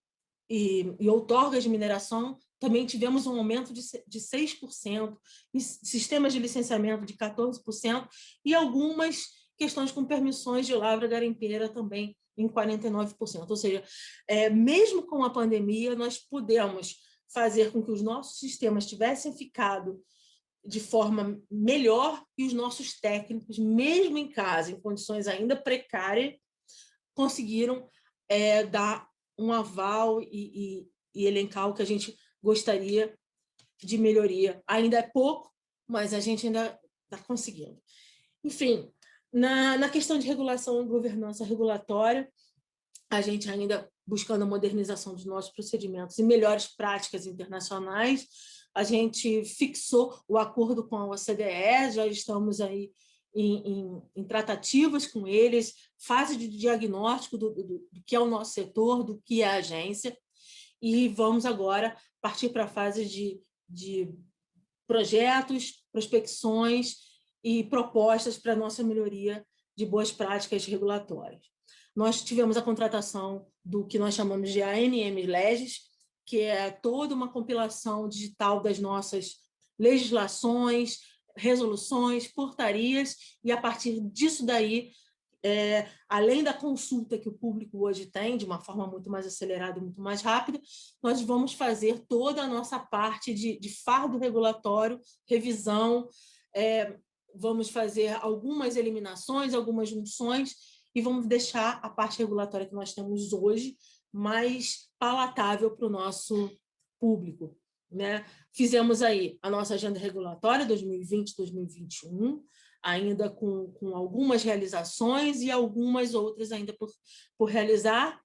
outorgas de mineração, também tivemos um aumento de 6%, sistemas de licenciamento de 14%, e algumas questões com permissões de lavra garimpeira também em 49%. Ou seja, mesmo com a pandemia, nós pudemos fazer com que os nossos sistemas tivessem ficado de forma melhor e os nossos técnicos, mesmo em casa, em condições ainda precárias, conseguiram dar um aval e elencar o que a gente gostaria de melhoria. Ainda é pouco, mas a gente ainda está conseguindo. Enfim, na questão de regulação e governança regulatória, a gente ainda buscando a modernização dos nossos procedimentos e melhores práticas internacionais. A gente fixou o acordo com a OCDE, já estamos aí em tratativas com eles, fase de diagnóstico do que é o nosso setor, do que é a agência, e vamos agora partir para a fase de projetos, prospecções e propostas para a nossa melhoria de boas práticas regulatórias. Nós tivemos a contratação do que nós chamamos de ANM Legis, que é toda uma compilação digital das nossas legislações, resoluções, portarias, e a partir disso daí, além da consulta que o público hoje tem, de uma forma muito mais acelerada e muito mais rápida, nós vamos fazer toda a nossa parte de fardo regulatório, revisão, vamos fazer algumas eliminações, algumas junções, e vamos deixar a parte regulatória que nós temos hoje mais palatável para o nosso público, né? Fizemos aí a nossa agenda regulatória 2020-2021, ainda com algumas realizações e algumas outras ainda por realizar,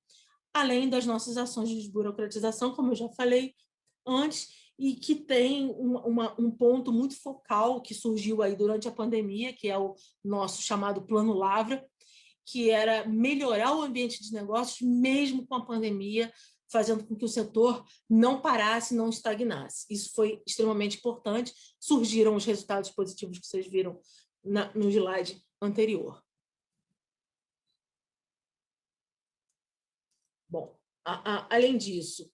além das nossas ações de desburocratização, como eu já falei antes, e que tem um ponto muito focal que surgiu aí durante a pandemia, que é o nosso chamado Plano Lavra, que era melhorar o ambiente de negócios mesmo com a pandemia, fazendo com que o setor não parasse, não estagnasse. Isso foi extremamente importante. Surgiram os resultados positivos que vocês viram no slide anterior. Bom, além disso,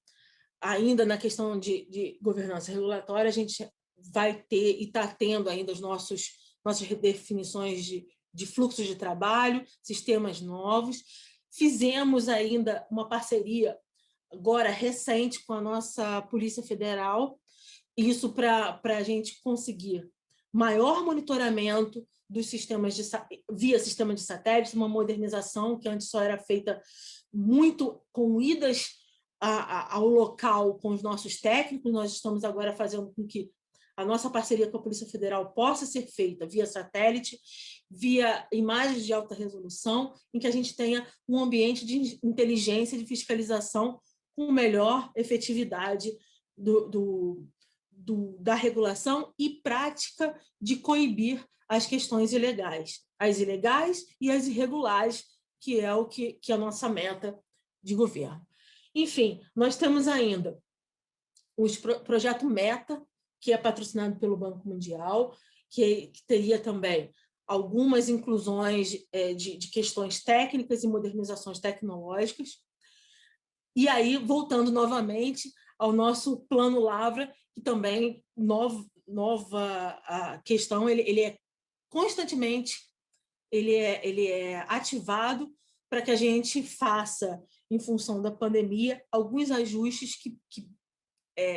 ainda na questão de governança regulatória, a gente vai ter e está tendo ainda nossas redefinições de fluxos de trabalho, sistemas novos. Fizemos ainda uma parceria agora recente com a nossa Polícia Federal, isso para a gente conseguir maior monitoramento dos sistemas via sistema de satélite, uma modernização que antes só era feita muito com idas ao local com os nossos técnicos. Nós estamos agora fazendo com que a nossa parceria com a Polícia Federal possa ser feita via satélite, via imagens de alta resolução, em que a gente tenha um ambiente de inteligência, de fiscalização com melhor efetividade da regulação e prática de coibir as questões ilegais, as ilegais e as irregulares, que é o que é a nossa meta de governo. Enfim, nós temos ainda o projeto Meta, que é patrocinado pelo Banco Mundial, que teria também algumas inclusões de questões técnicas e modernizações tecnológicas. E aí, voltando novamente ao nosso Plano Lavra, que também, nova questão, ele é constantemente ele é ativado para que a gente faça, em função da pandemia, alguns ajustes que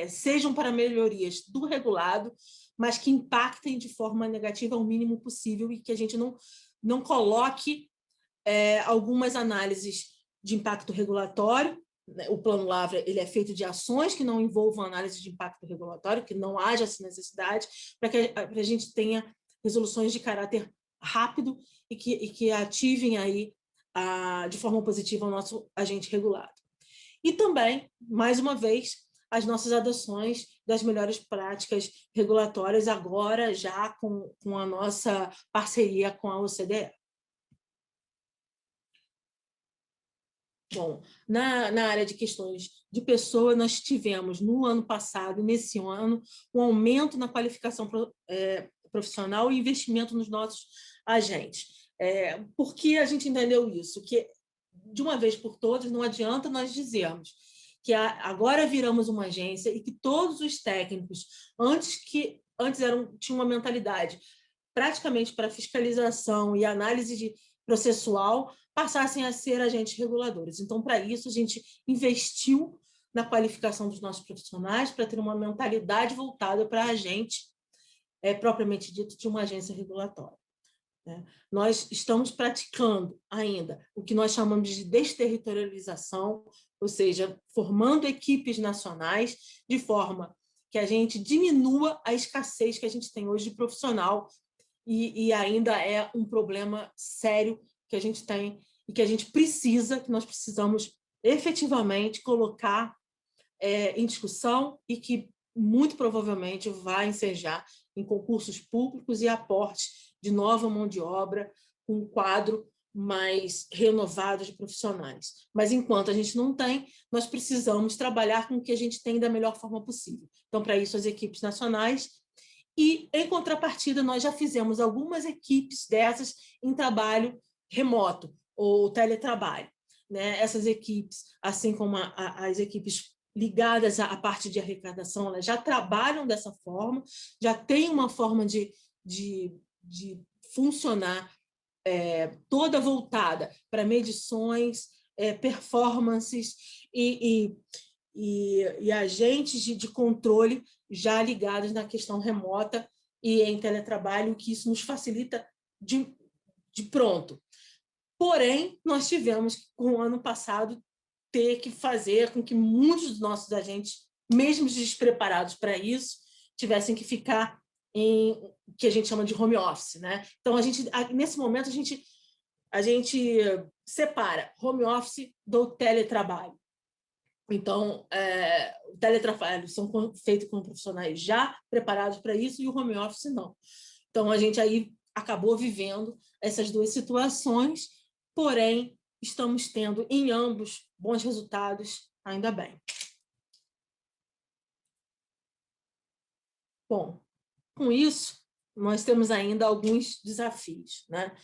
sejam para melhorias do regulado, mas que impactem de forma negativa ao mínimo possível e que a gente não coloque algumas análises de impacto regulatório. O Plano Lavra ele é feito de ações que não envolvam análise de impacto regulatório, que não haja essa necessidade, para que a gente tenha resoluções de caráter rápido e que ativem aí de forma positiva o nosso agente regulado. E também, mais uma vez, as nossas adoções das melhores práticas regulatórias, agora já com a nossa parceria com a OCDE. Bom, na área de questões de pessoa, nós tivemos no ano passado, nesse ano, um aumento na qualificação profissional e investimento nos nossos agentes. Por que a gente entendeu isso? Que, de uma vez por todas, não adianta nós dizermos que agora viramos uma agência e que todos os técnicos, antes tinham uma mentalidade praticamente para fiscalização e análise processual, passassem a ser agentes reguladores. Então, para isso, a gente investiu na qualificação dos nossos profissionais para ter uma mentalidade voltada para agente, propriamente dito, de uma agência regulatória. Nós estamos praticando ainda o que nós chamamos de desterritorialização, ou seja, formando equipes nacionais de forma que a gente diminua a escassez que a gente tem hoje de profissional e ainda é um problema sério que a gente tem e que a gente que nós precisamos efetivamente colocar em discussão e que muito provavelmente vai ensejar em concursos públicos e aporte de nova mão de obra, com um quadro mais renovado de profissionais. Mas, enquanto a gente não tem, nós precisamos trabalhar com o que a gente tem da melhor forma possível. Então, para isso, as equipes nacionais. E, em contrapartida, nós já fizemos algumas equipes dessas em trabalho remoto ou teletrabalho. Essas equipes, assim como as equipes ligadas à parte de arrecadação, elas já trabalham dessa forma, já tem uma forma de funcionar toda voltada para medições, performances e agentes de controle já ligados na questão remota e em teletrabalho, que isso nos facilita de pronto. Porém, nós tivemos que, com o ano passado, ter que fazer com que muitos dos nossos agentes, mesmo despreparados para isso, tivessem que ficar em o que a gente chama de home office, né? Então, nesse momento, a gente separa home office do teletrabalho. Então, o teletrabalho são feitos com profissionais já preparados para isso e o home office não. Então, a gente aí acabou vivendo essas duas situações, porém, estamos tendo em ambos bons resultados, ainda bem. Bom, com isso, nós temos ainda alguns desafios, né?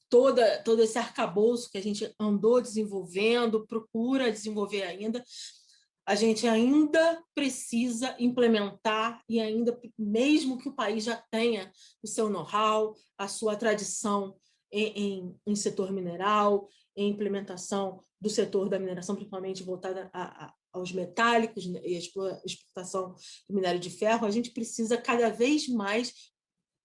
Todo esse arcabouço que a gente andou desenvolvendo, procura desenvolver ainda, a gente ainda precisa implementar e ainda, mesmo que o país já tenha o seu know-how, a sua tradição em setor mineral, em implementação do setor da mineração, principalmente voltada aos metálicos e a exportação do minério de ferro, a gente precisa cada vez mais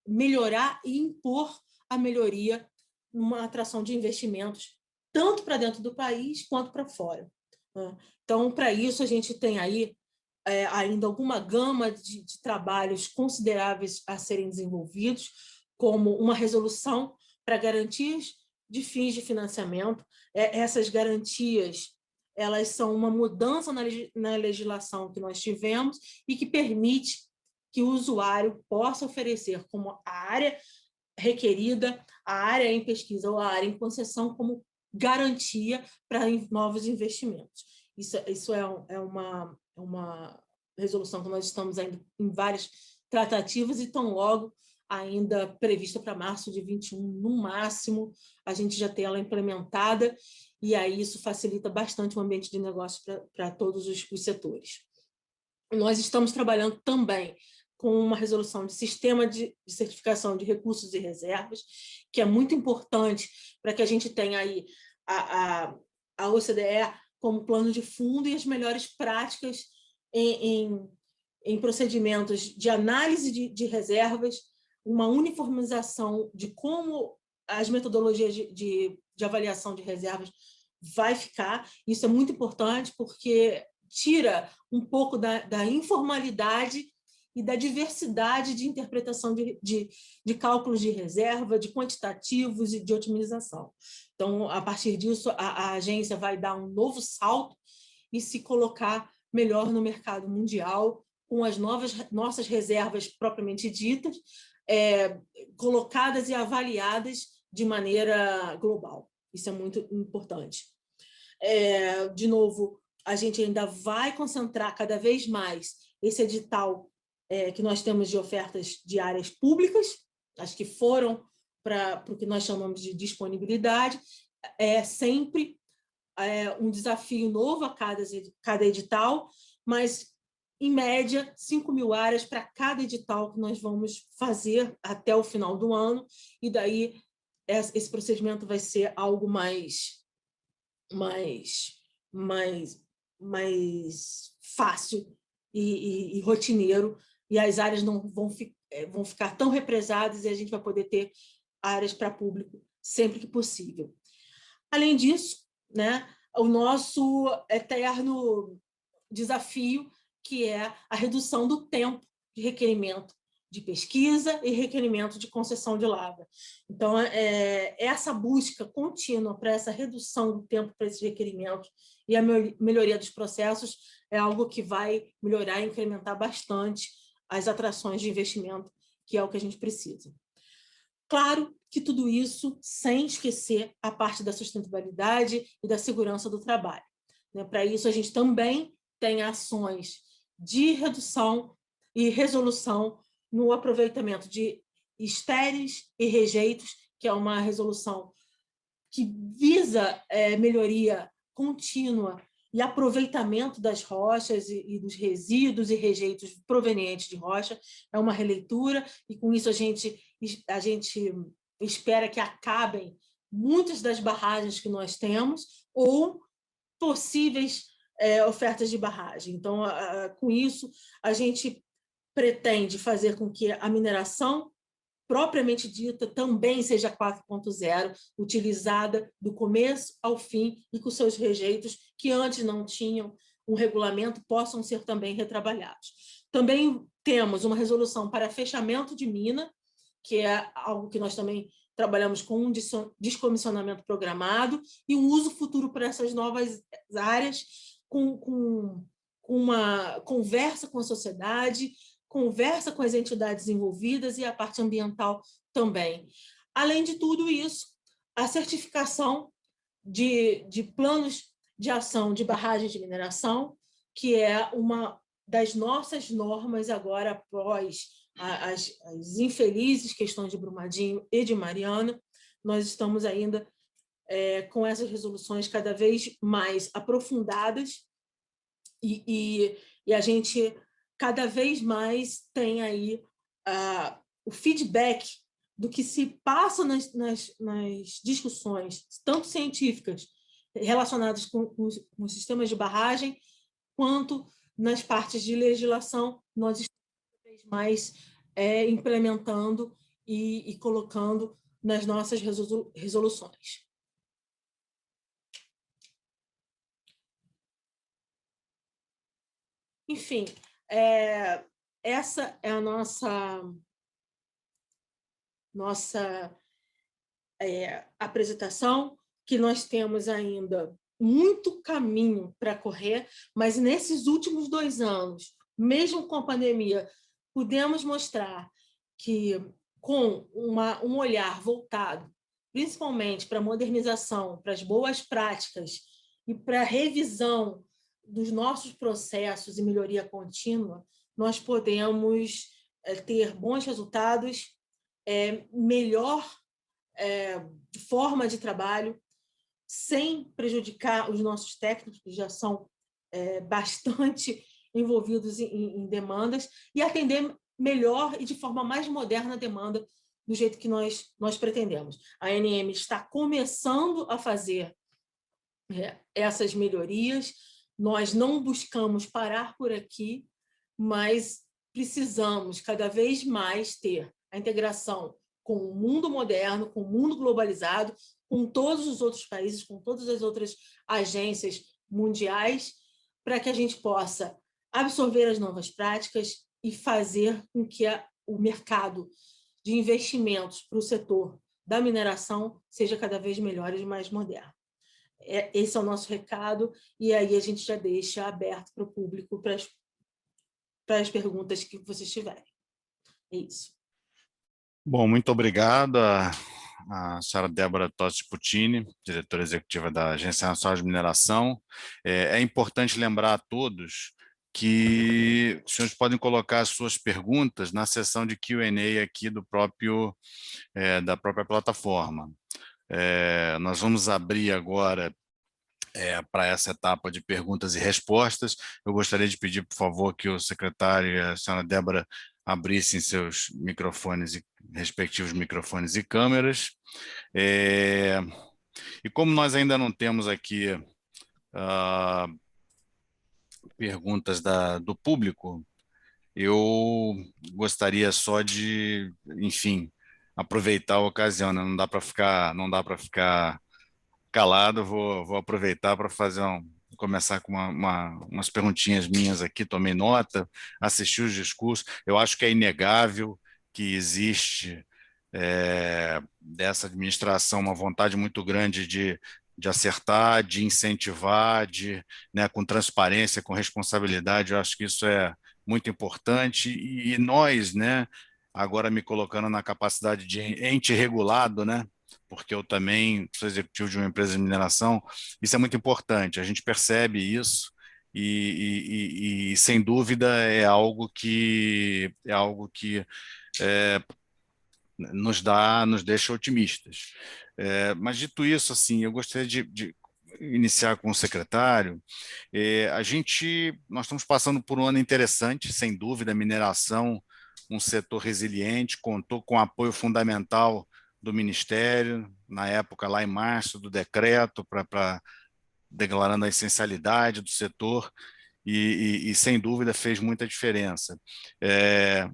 melhorar e impor a melhoria numa atração de investimentos, tanto para dentro do país quanto para fora. Então, para isso, a gente tem aí ainda alguma gama de trabalhos consideráveis a serem desenvolvidos, como uma resolução para garantias de fins de financiamento. Essas garantias, elas são uma mudança na legislação que nós tivemos e que permite que o usuário possa oferecer como a área requerida, a área em pesquisa ou a área em concessão como garantia para novos investimentos. Isso é uma resolução que nós estamos ainda em várias tratativas e tão logo ainda prevista para março de 21, no máximo, a gente já tem ela implementada e aí isso facilita bastante o ambiente de negócio para todos os setores. Nós estamos trabalhando também com uma resolução de sistema de certificação de recursos e reservas, que é muito importante para que a gente tenha aí a OCDE como plano de fundo e as melhores práticas em procedimentos de análise de reservas, uma uniformização de como as metodologias de avaliação de reservas vai ficar. Isso é muito importante porque tira um pouco da informalidade e da diversidade de interpretação de cálculos de reserva, de quantitativos e de otimização. Então, a partir disso, a agência vai dar um novo salto e se colocar melhor no mercado mundial, com as nossas reservas propriamente ditas, colocadas e avaliadas de maneira global. Isso é muito importante. De novo, a gente ainda vai concentrar cada vez mais esse edital que nós temos de ofertas de áreas públicas, as que foram para o que nós chamamos de disponibilidade, sempre um desafio novo a cada edital, mas, em média, 5.000 áreas para cada edital que nós vamos fazer até o final do ano, e daí esse procedimento vai ser algo mais fácil e rotineiro, e as áreas não vão ficar tão represadas e a gente vai poder ter áreas para público sempre que possível. Além disso, né, o nosso eterno desafio, que é a redução do tempo de requerimento de pesquisa e requerimento de concessão de lavra. Então, essa busca contínua para essa redução do tempo para esses requerimentos e a melhoria dos processos é algo que vai melhorar e incrementar bastante as atrações de investimento, que é o que a gente precisa. Claro que tudo isso sem esquecer a parte da sustentabilidade e da segurança do trabalho. Para isso, a gente também tem ações de redução e resolução no aproveitamento de estéreis e rejeitos, que é uma resolução que visa melhoria contínua e aproveitamento das rochas e dos resíduos e rejeitos provenientes de rocha. É uma releitura, e com isso a gente espera que acabem muitas das barragens que nós temos ou possíveis ofertas de barragem. Então, com isso, a gente pretende fazer com que a mineração propriamente dita também seja 4.0, utilizada do começo ao fim e com seus rejeitos que antes não tinham um regulamento possam ser também retrabalhados. Também temos uma resolução para fechamento de mina, que é algo que nós também trabalhamos com um descomissionamento programado e um uso futuro para essas novas áreas, com uma conversa com a sociedade, conversa com as entidades envolvidas e a parte ambiental também. Além de tudo isso, a certificação de planos de ação de barragens de mineração, que é uma das nossas normas agora após as infelizes questões de Brumadinho e de Mariana. Nós estamos ainda com essas resoluções cada vez mais aprofundadas e a gente cada vez mais tem aí o feedback do que se passa nas discussões, tanto científicas relacionadas com os sistemas de barragem, quanto nas partes de legislação. Nós estamos cada vez mais implementando e colocando nas nossas resoluções. Enfim, essa é a nossa apresentação, que nós temos ainda muito caminho para correr, mas nesses últimos 2 anos, mesmo com a pandemia, pudemos mostrar que, com um olhar voltado principalmente para a modernização, para as boas práticas e para a revisão dos nossos processos e melhoria contínua, nós podemos ter bons resultados, melhor forma de trabalho, sem prejudicar os nossos técnicos, que já são bastante envolvidos em demandas, e atender melhor e de forma mais moderna a demanda do jeito que nós pretendemos. A ANM está começando a fazer essas melhorias. Nós não buscamos parar por aqui, mas precisamos cada vez mais ter a integração com o mundo moderno, com o mundo globalizado, com todos os outros países, com todas as outras agências mundiais, para que a gente possa absorver as novas práticas e fazer com que o mercado de investimentos para o setor da mineração seja cada vez melhor e mais moderno. Esse é o nosso recado, e aí a gente já deixa aberto para o público para as perguntas que vocês tiverem. É isso. Bom, muito obrigado a senhora Débora Totti Puccini, diretora executiva da Agência Nacional de Mineração. É importante lembrar a todos que os senhores podem colocar as suas perguntas na seção de Q&A aqui da própria plataforma. Nós vamos abrir agora para essa etapa de perguntas e respostas. Eu gostaria de pedir, por favor, que o secretário e a senhora Débora abrissem seus microfones, respectivos microfones e câmeras. E como nós ainda não temos aqui perguntas do público, eu gostaria só de, enfim, aproveitar a ocasião, né? Não dá para ficar calado. Vou aproveitar para começar com umas perguntinhas minhas aqui. Tomei nota, assisti os discursos. Eu acho que é inegável que existe dessa administração uma vontade muito grande de acertar, de incentivar, né, com transparência, com responsabilidade. Eu acho que isso é muito importante, e nós, né, agora me colocando na capacidade de ente regulado, né, porque eu também sou executivo de uma empresa de mineração, isso é muito importante, a gente percebe isso, e sem dúvida é algo que nos deixa otimistas. Mas dito isso, assim, eu gostaria de iniciar com o secretário. Nós estamos passando por um ano interessante, sem dúvida. A mineração, um setor resiliente, contou com apoio fundamental do Ministério, na época, lá em março, do decreto, declarando a essencialidade do setor, e sem dúvida fez muita diferença.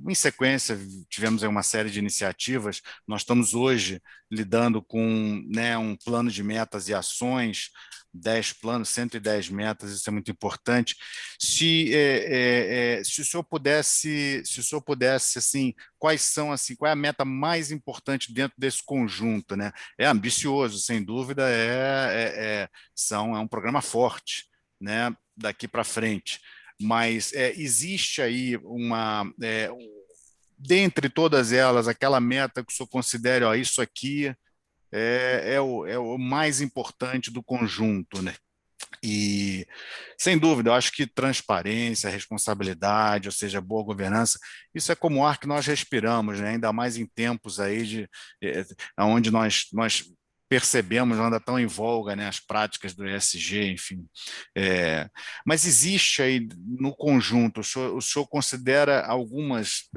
Em sequência, tivemos uma série de iniciativas. Nós estamos hoje lidando com, né, um plano de metas e ações, 10 planos, 110 metas, isso é muito importante. Se o senhor pudesse, assim, qual é a meta mais importante dentro desse conjunto, né? É ambicioso, sem dúvida, é um programa forte, né, daqui para frente, mas existe aí dentre todas elas, aquela meta que o senhor considera, ó, isso aqui é o mais importante do conjunto, né? E, sem dúvida, eu acho que transparência, responsabilidade, ou seja, boa governança, isso é como o ar que nós respiramos, né? Ainda mais em tempos aí onde nós percebemos, anda tão em voga, né, as práticas do ESG, enfim. Mas existe aí, no conjunto, o senhor considera algumas,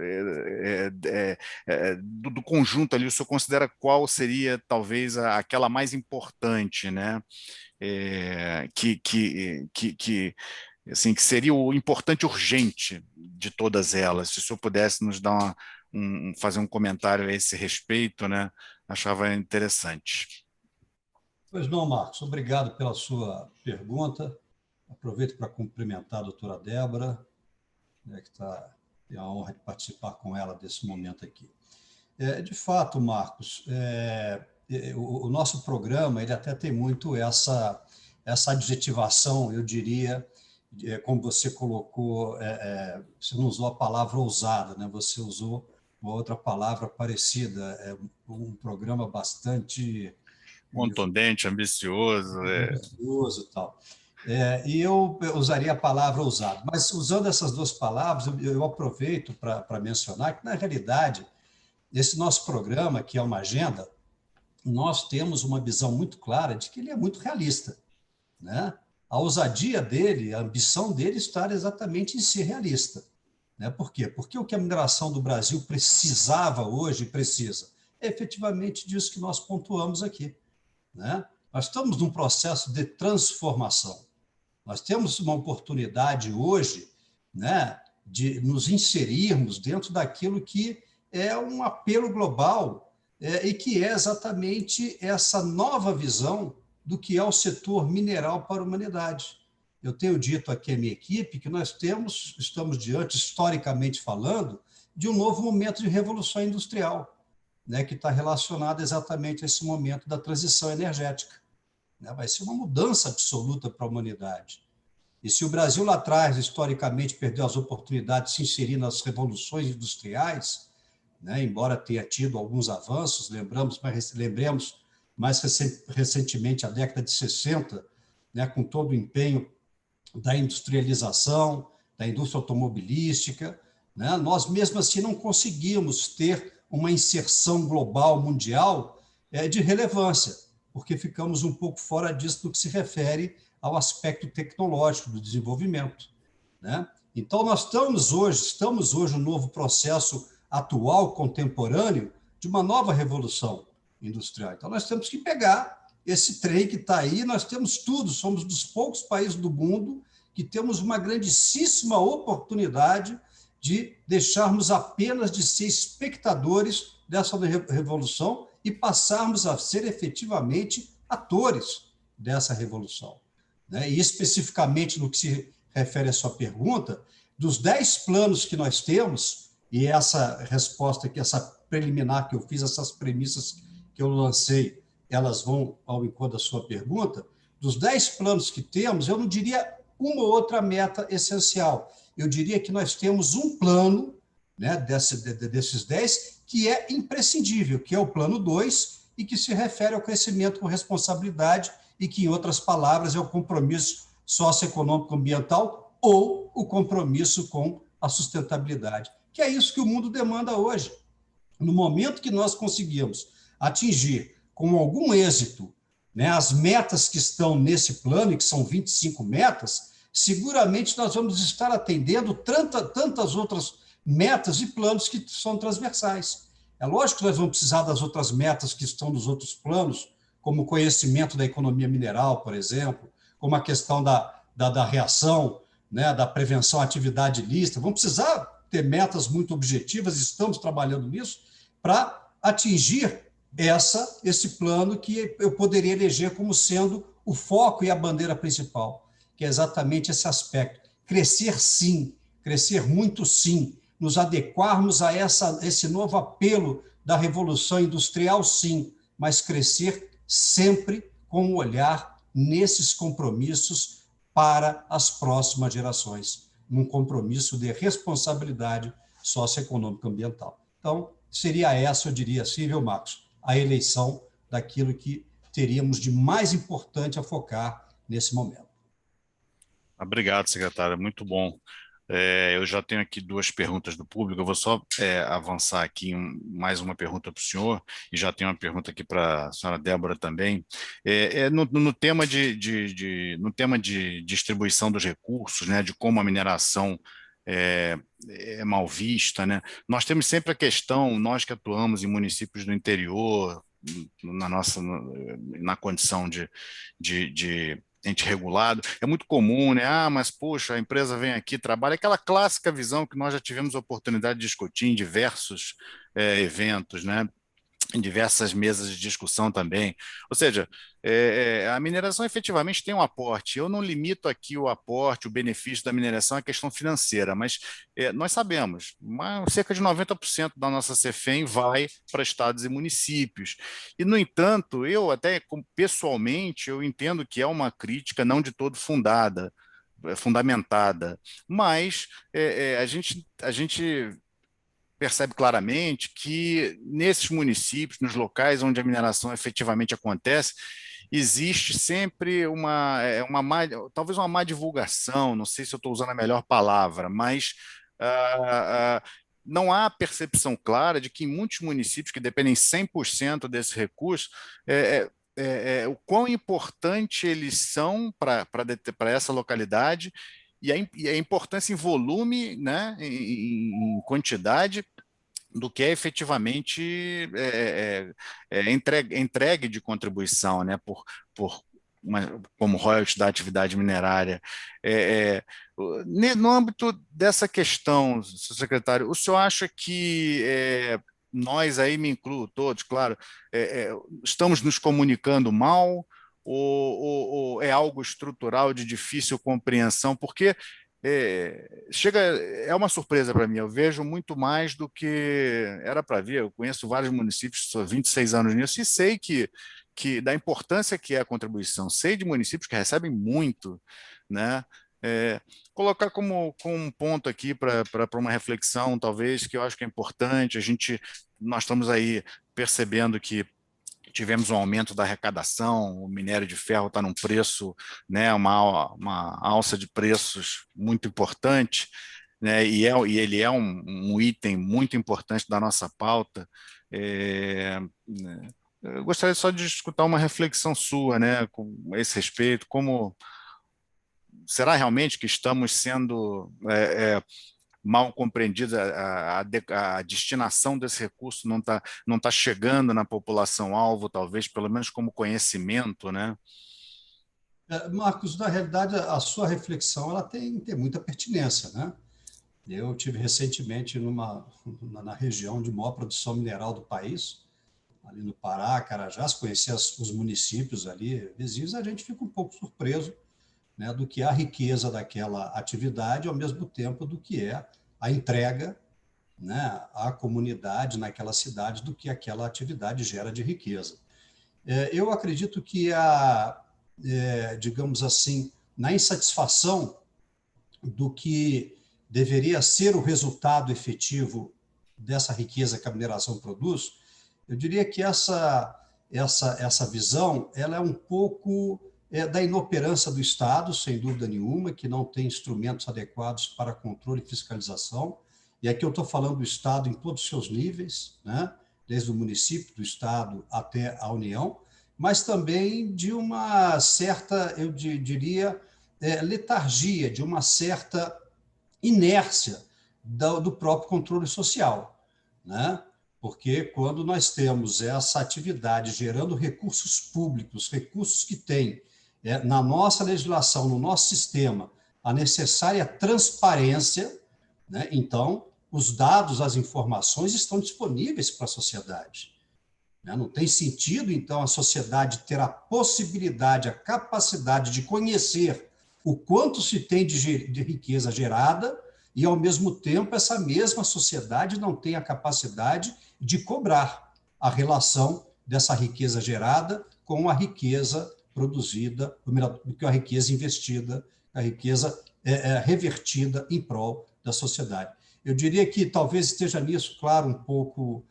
do conjunto ali, o senhor considera qual seria, talvez, aquela mais importante, né? Assim, que seria o importante urgente de todas elas. Se o senhor pudesse nos dar fazer um comentário a esse respeito, né, achava interessante. Pois não, Marcos, obrigado pela sua pergunta. Aproveito para cumprimentar a doutora Débora, né, que tem a honra de participar com ela desse momento aqui. De fato, Marcos, o nosso programa ele até tem muito essa adjetivação, eu diria, como você colocou, você não usou a palavra ousada, né? Você usou uma outra palavra parecida, um programa bastante contundente, ambicioso. Ambicioso e tal. E eu usaria a palavra ousado, mas usando essas duas palavras, eu aproveito para mencionar que, na realidade, esse nosso programa, que é uma agenda, nós temos uma visão muito clara de que ele é muito realista, né? A ousadia dele, a ambição dele está exatamente em ser realista, né? Por quê? Porque o que a mineração do Brasil precisava hoje, precisa, é efetivamente disso que nós pontuamos aqui, né? Nós estamos num processo de transformação. Nós temos uma oportunidade hoje, né, de nos inserirmos dentro daquilo que é um apelo global e que é exatamente essa nova visão do que é o setor mineral para a humanidade. Eu tenho dito aqui à minha equipe que nós estamos diante, historicamente falando, de um novo momento de revolução industrial, né, que está relacionado exatamente a esse momento da transição energética. Né? Vai ser uma mudança absoluta para a humanidade. E se o Brasil lá atrás, historicamente, perdeu as oportunidades de se inserir nas revoluções industriais, né, embora tenha tido alguns avanços, lembremos mais recentemente a década de 60, né, com todo o empenho da industrialização, da indústria automobilística, né, nós mesmo assim não conseguimos ter uma inserção global, mundial, de relevância, porque ficamos um pouco fora disso no que se refere ao aspecto tecnológico do desenvolvimento, né? Então, nós estamos hoje no novo processo atual, contemporâneo, de uma nova revolução industrial. Então, nós temos que pegar esse trem que está aí, nós temos tudo, somos dos poucos países do mundo que temos uma grandíssima oportunidade de deixarmos apenas de ser espectadores dessa revolução e passarmos a ser efetivamente atores dessa revolução. Né? E especificamente no que se refere à sua pergunta, dos 10 planos que nós temos, e essa resposta aqui, essa preliminar que eu fiz, essas premissas que eu lancei, elas vão ao encontro da sua pergunta, dos 10 planos que temos, eu não diria uma ou outra meta essencial, eu diria que nós temos um plano, né, desses 10, que é imprescindível, que é o plano 2, e que se refere ao crescimento com responsabilidade, e que, em outras palavras, é o compromisso socioeconômico ambiental ou o compromisso com a sustentabilidade, que é isso que o mundo demanda hoje. No momento que nós conseguimos atingir com algum êxito né, as metas que estão nesse plano, e que são 25 metas, seguramente nós vamos estar atendendo tantas outras metas e planos que são transversais. É lógico que nós vamos precisar das outras metas que estão nos outros planos, como o conhecimento da economia mineral, por exemplo, como a questão da reação, né, da prevenção à atividade ilícita. Vamos precisar ter metas muito objetivas, estamos trabalhando nisso, para atingir esse plano que eu poderia eleger como sendo o foco e a bandeira principal, que é exatamente esse aspecto. Crescer sim, crescer muito sim, nos adequarmos a esse novo apelo da Revolução Industrial, sim, mas crescer sempre com um olhar nesses compromissos para as próximas gerações, num compromisso de responsabilidade socioeconômica ambiental. Então, seria essa, eu diria assim, viu, Marcos, a eleição daquilo que teríamos de mais importante a focar nesse momento. Obrigado, secretário, muito bom. Eu já tenho aqui duas perguntas do público, eu vou só avançar aqui mais uma pergunta para o senhor, e já tenho uma pergunta aqui para a senhora Débora também. No tema no tema de distribuição dos recursos, né, de como a mineração é mal vista, né? Nós temos sempre a questão, nós que atuamos em municípios do interior, na condição de ente regulado, é muito comum, né? Ah, mas poxa, a empresa vem aqui, trabalha, aquela clássica visão que nós já tivemos a oportunidade de discutir em diversos eventos, né? Em diversas mesas de discussão também. Ou seja, a mineração efetivamente tem um aporte. Eu não limito aqui o aporte, o benefício da mineração à questão financeira, mas nós sabemos, cerca de 90% da nossa CEFEM vai para estados e municípios. E, no entanto, eu até pessoalmente, eu entendo que é uma crítica não de todo fundamentada, mas a gente percebe claramente que nesses municípios, nos locais onde a mineração efetivamente acontece, existe sempre talvez uma má divulgação, não sei se eu estou usando a melhor palavra, mas não há percepção clara de que em muitos municípios que dependem 100% desse recurso, o quão importante eles são para essa localidade, e a importância em volume, né, em quantidade, do que é efetivamente entregue de contribuição, né, como royalties da atividade minerária. No âmbito dessa questão, senhor secretário, o senhor acha que nós, aí me incluo todos, claro, estamos nos comunicando mal, ou é algo estrutural de difícil compreensão? Porque é uma surpresa para mim, eu vejo muito mais do que era para ver. Eu conheço vários municípios, sou 26 anos nisso, e sei que da importância que é a contribuição, sei de municípios que recebem muito, né? Colocar como um ponto aqui para uma reflexão, talvez, que eu acho que é importante. Nós estamos aí percebendo que tivemos um aumento da arrecadação, o minério de ferro está num preço, né, uma alça de preços muito importante, né, e ele é um item muito importante da nossa pauta. Né, eu gostaria só de escutar uma reflexão sua, né, com esse respeito. Como será realmente que estamos sendo mal compreendida, a destinação desse recurso não tá chegando na população-alvo, talvez, pelo menos como conhecimento, né? Marcos, na realidade, a sua reflexão ela tem muita pertinência, né? Eu tive recentemente na região de maior produção mineral do país, ali no Pará, Carajás, conheci os municípios ali vizinhos, a gente fica um pouco surpreso, né, do que é a riqueza daquela atividade, ao mesmo tempo do que é a entrega, né, à comunidade naquela cidade, do que aquela atividade gera de riqueza. Eu acredito que digamos assim, na insatisfação do que deveria ser o resultado efetivo dessa riqueza que a mineração produz, eu diria que essa visão ela é um pouco da inoperância do Estado, sem dúvida nenhuma, que não tem instrumentos adequados para controle e fiscalização. E aqui eu estou falando do Estado em todos os seus níveis, né? Desde o município, do Estado até a União. mas também de uma certa, eu diria, letargia, de uma certa inércia do próprio controle social, né? Porque quando nós temos essa atividade gerando recursos públicos, recursos que têm na nossa legislação, no nosso sistema, a necessária transparência, né? Então, os dados, as informações estão disponíveis para a sociedade. Não tem sentido, então, a sociedade ter a possibilidade, a capacidade de conhecer o quanto se tem de riqueza gerada e, ao mesmo tempo, essa mesma sociedade não tem a capacidade de cobrar a relação dessa riqueza gerada com a riqueza produzida, ou melhor, com a riqueza investida, a riqueza revertida em prol da sociedade. Eu diria que talvez esteja nisso, claro, um pouco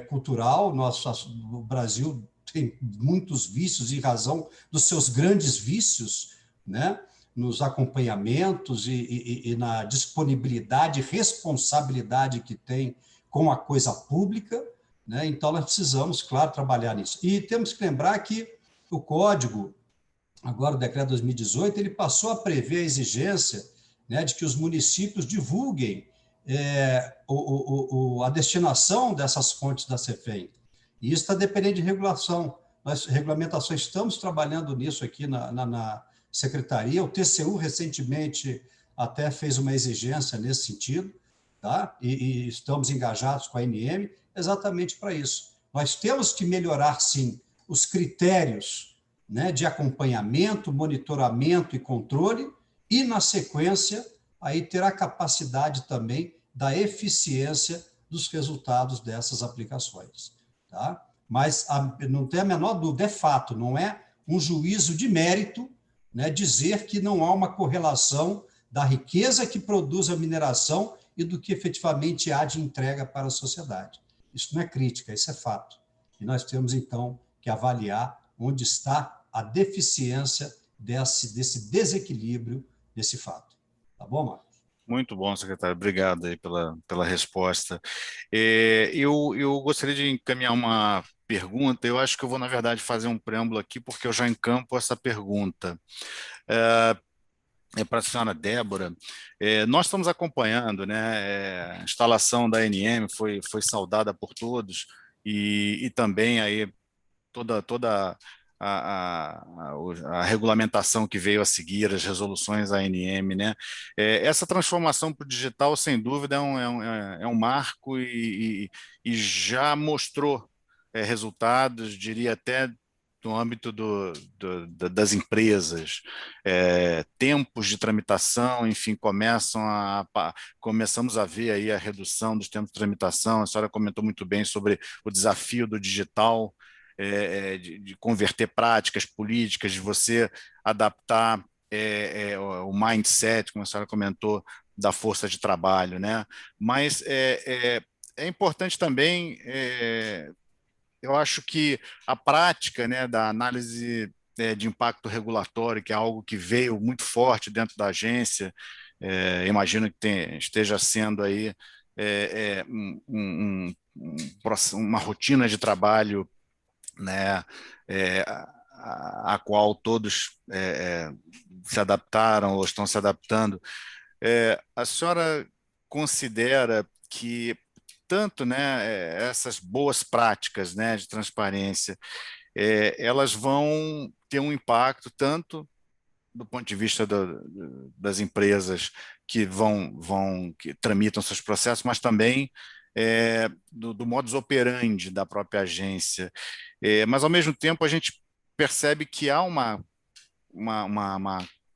cultural. O Brasil tem muitos vícios em razão dos seus grandes vícios, né? Nos acompanhamentos e na disponibilidade e responsabilidade que tem com a coisa pública, né? Então, nós precisamos, claro, trabalhar nisso. E temos que lembrar que o Código, agora o Decreto 2018, ele passou a prever a exigência, né, de que os municípios divulguem a destinação dessas fontes da CEFEM. E isso está dependendo de regulação. Nós, regulamentações, estamos trabalhando nisso aqui na Secretaria. O TCU, recentemente, até fez uma exigência nesse sentido, tá? E estamos engajados com a ANM exatamente para isso. Nós temos que melhorar, sim, os critérios, né, de acompanhamento, monitoramento e controle, e, na sequência, aí ter a capacidade também da eficiência dos resultados dessas aplicações. Tá? Mas não tem a menor dúvida, é fato, não é um juízo de mérito, né, dizer que não há uma correlação da riqueza que produz a mineração e do que efetivamente há de entrega para a sociedade. Isso não é crítica, isso é fato. E nós temos, então, que avaliar onde está a deficiência desse desequilíbrio desse fato. Tá bom, Marcos? Muito bom, secretário. Obrigado aí pela resposta. Eu gostaria de encaminhar uma pergunta. Eu acho que eu vou, na verdade, fazer um preâmbulo aqui, porque eu já encampo essa pergunta. Para a senhora Débora. Nós estamos acompanhando, né, a instalação da ANM, foi saudada por todos, e também aí toda a regulamentação que veio a seguir, as resoluções ANM, né? Essa transformação para o digital, sem dúvida, é um marco e já mostrou resultados, diria até no âmbito das empresas, tempos de tramitação, enfim, começamos a ver aí a redução dos tempos de tramitação. A senhora comentou muito bem sobre o desafio do digital, de converter práticas políticas, de você adaptar o mindset, como a senhora comentou, da força de trabalho, né? Mas é importante também, eu acho que a prática, né, da análise de impacto regulatório, que é algo que veio muito forte dentro da agência, imagino que esteja sendo aí uma rotina de trabalho, né, a qual todos se adaptaram ou estão se adaptando. A senhora considera que tanto, né, essas boas práticas, né, de transparência, elas vão ter um impacto tanto do ponto de vista das empresas que que tramitam seus processos, mas também do modus operandi da própria agência. Mas, ao mesmo tempo, a gente percebe que há uma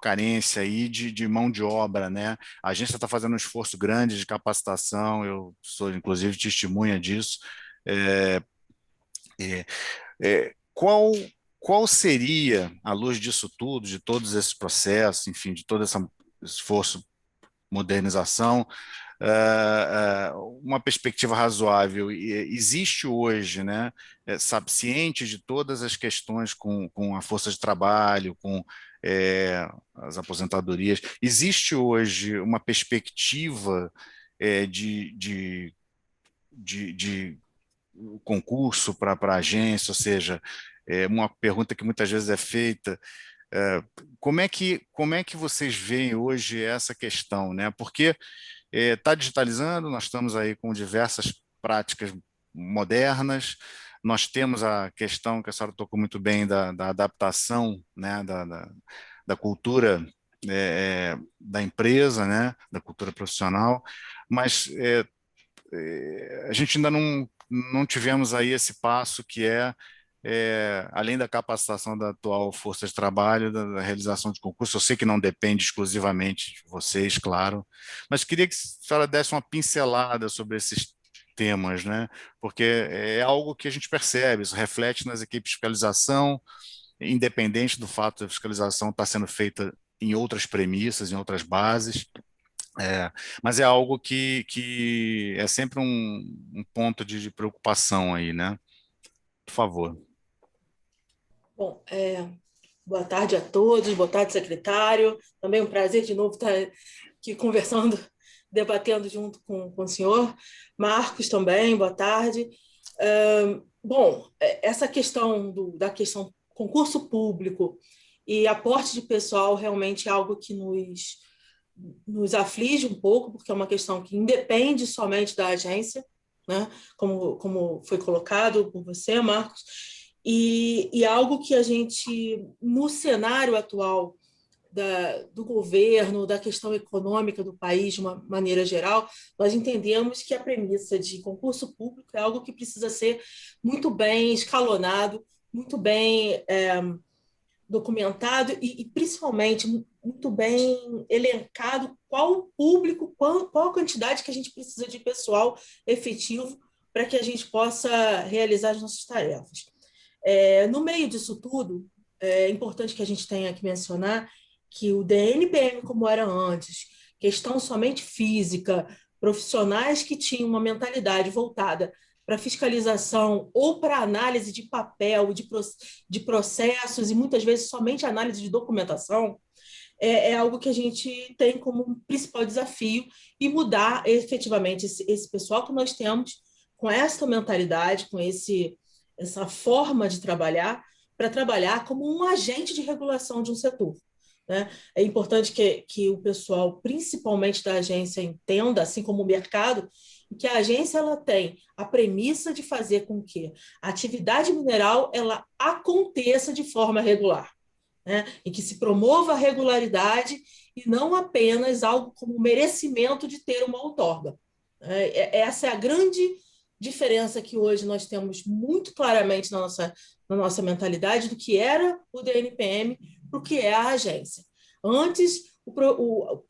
carência aí de mão de obra, né? A agência está fazendo um esforço grande de capacitação, eu sou, inclusive, testemunha disso. Qual seria, à luz disso tudo, de todos esses processos, enfim, de todo esse esforço de modernização, uma perspectiva razoável? Existe hoje, né, sabe, ciente de todas as questões com a força de trabalho, com as aposentadorias, existe hoje uma perspectiva de concurso para a agência, ou seja, uma pergunta que muitas vezes é feita, como é que vocês veem hoje essa questão, né? Porque está digitalizando, nós estamos aí com diversas práticas modernas, nós temos a questão que a senhora tocou muito bem da adaptação, né, da cultura da empresa, né, da cultura profissional, mas a gente ainda não tivemos aí esse passo que além da capacitação da atual força de trabalho, da realização de concurso. Eu sei que não depende exclusivamente de vocês, claro, mas queria que a senhora desse uma pincelada sobre esses temas, né? Porque é algo que a gente percebe, isso reflete nas equipes de fiscalização, independente do fato da fiscalização estar sendo feita em outras premissas, em outras bases, mas é algo que é sempre um ponto de preocupação aí, né? Por favor. Bom, boa tarde a todos, boa tarde, secretário. Também um prazer de novo estar aqui conversando, debatendo junto com o senhor. Marcos também, boa tarde. Bom, essa questão da questão concurso público e aporte de pessoal realmente é algo que nos aflige um pouco, porque é uma questão que independe somente da agência, né? Como foi colocado por você, Marcos, e algo que a gente, no cenário atual do governo, da questão econômica do país, de uma maneira geral, nós entendemos que a premissa de concurso público é algo que precisa ser muito bem escalonado, muito bem documentado e principalmente, muito bem elencado qual o público, qual a quantidade que a gente precisa de pessoal efetivo para que a gente possa realizar as nossas tarefas. No meio disso tudo, é importante que a gente tenha que mencionar que o DNPM, como era antes, questão somente física, profissionais que tinham uma mentalidade voltada para fiscalização ou para análise de papel, de processos, e muitas vezes somente análise de documentação, é algo que a gente tem como um principal desafio, e mudar efetivamente esse pessoal que nós temos com essa mentalidade, com essa forma de trabalhar, para trabalhar como um agente de regulação de um setor, né? É importante que o pessoal, principalmente da agência, entenda, assim como o mercado, que a agência ela tem a premissa de fazer com que a atividade mineral ela aconteça de forma regular, né? E que se promova a regularidade e não apenas algo como merecimento de ter uma outorga. Essa é a grande diferença que hoje nós temos muito claramente na nossa mentalidade do que era o DNPM para o que é a agência. Antes,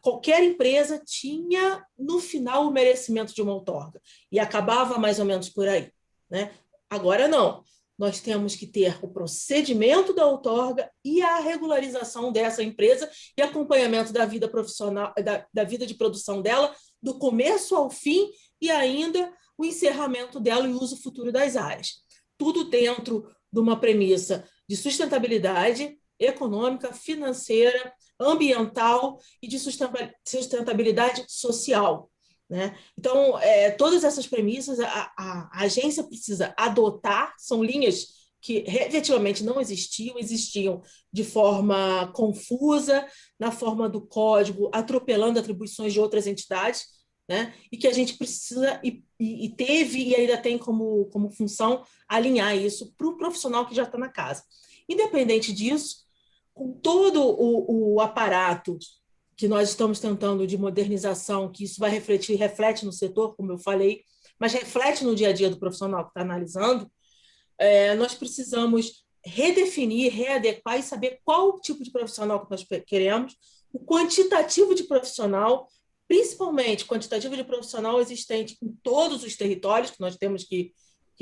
qualquer empresa tinha, no final, o merecimento de uma outorga, e acabava mais ou menos por aí, né? Agora, não. Nós temos que ter o procedimento da outorga e a regularização dessa empresa e acompanhamento da vida profissional, da vida de produção dela, do começo ao fim, e ainda o encerramento dela e o uso futuro das áreas. Tudo dentro de uma premissa de sustentabilidade econômica, financeira, ambiental e de sustentabilidade social, né? Então, todas essas premissas a agência precisa adotar, são linhas que efetivamente não existiam de forma confusa, na forma do código, atropelando atribuições de outras entidades, né? E que a gente precisa, e teve e ainda tem como função alinhar isso para o profissional que já está na casa. Independente disso, com todo o aparato que nós estamos tentando de modernização, que isso vai reflete no setor, como eu falei, mas reflete no dia a dia do profissional que está analisando, nós precisamos redefinir, readequar e saber qual tipo de profissional que nós queremos, o quantitativo de profissional, principalmente quantitativo de profissional existente em todos os territórios que nós temos que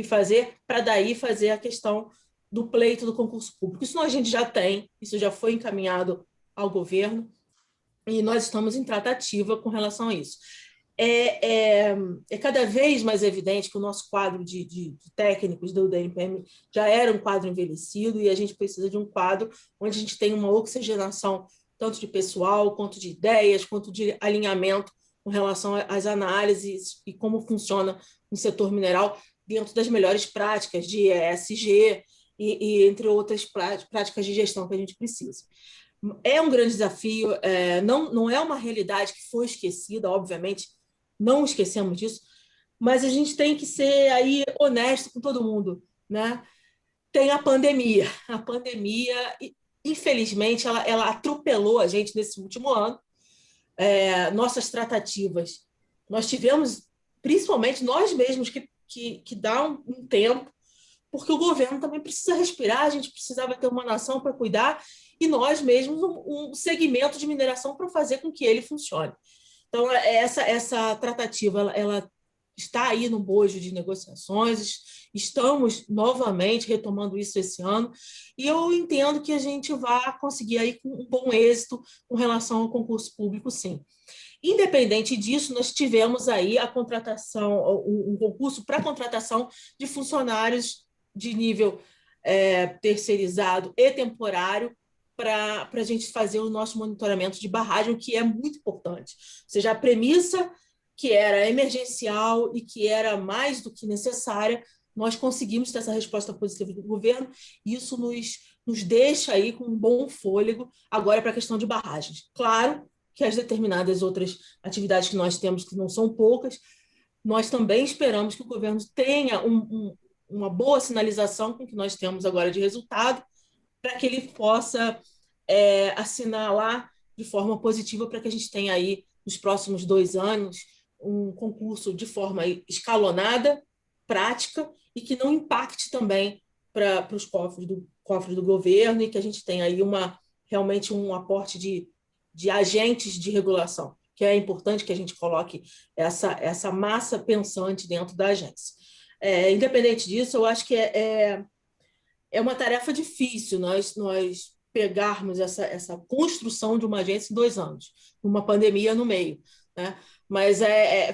fazer, para daí fazer a questão do pleito do concurso público. Isso a gente já tem, isso já foi encaminhado ao governo, e nós estamos em tratativa com relação a isso. É cada vez mais evidente que o nosso quadro de técnicos do DNPM já era um quadro envelhecido, e a gente precisa de um quadro onde a gente tem uma oxigenação tanto de pessoal, quanto de ideias, quanto de alinhamento com relação às análises e como funciona o setor mineral dentro das melhores práticas de ESG, e entre outras práticas de gestão que a gente precisa. É um grande desafio, não é uma realidade que foi esquecida, obviamente, não esquecemos disso, mas a gente tem que ser aí honesto com todo mundo, né? Tem a pandemia. A pandemia, infelizmente, ela atropelou a gente nesse último ano. Nossas tratativas, nós tivemos, principalmente nós mesmos, que dar um tempo, porque o governo também precisa respirar, a gente precisava ter uma nação para cuidar, e nós mesmos um segmento de mineração para fazer com que ele funcione. Então, essa tratativa, ela está aí no bojo de negociações, estamos novamente retomando isso esse ano, e eu entendo que a gente vai conseguir aí com um bom êxito com relação ao concurso público, sim. Independente disso, nós tivemos aí a contratação, um concurso para contratação de funcionários de nível terceirizado e temporário para a gente fazer o nosso monitoramento de barragem, que é muito importante. Ou seja, a premissa que era emergencial e que era mais do que necessária, nós conseguimos ter essa resposta positiva do governo, e isso nos deixa aí com um bom fôlego agora para a questão de barragens. Claro que as determinadas outras atividades que nós temos, que não são poucas, nós também esperamos que o governo tenha uma boa sinalização com o que nós temos agora de resultado, para que ele possa assinalar de forma positiva para que a gente tenha aí, nos próximos 2 anos, um concurso de forma escalonada, prática, e que não impacte também para os cofres do governo, e que a gente tenha aí realmente um aporte de agentes de regulação, que é importante que a gente coloque essa massa pensante dentro da agência. Independente disso, eu acho que é uma tarefa difícil nós pegarmos essa construção de uma agência em 2 anos, uma pandemia no meio, né? Mas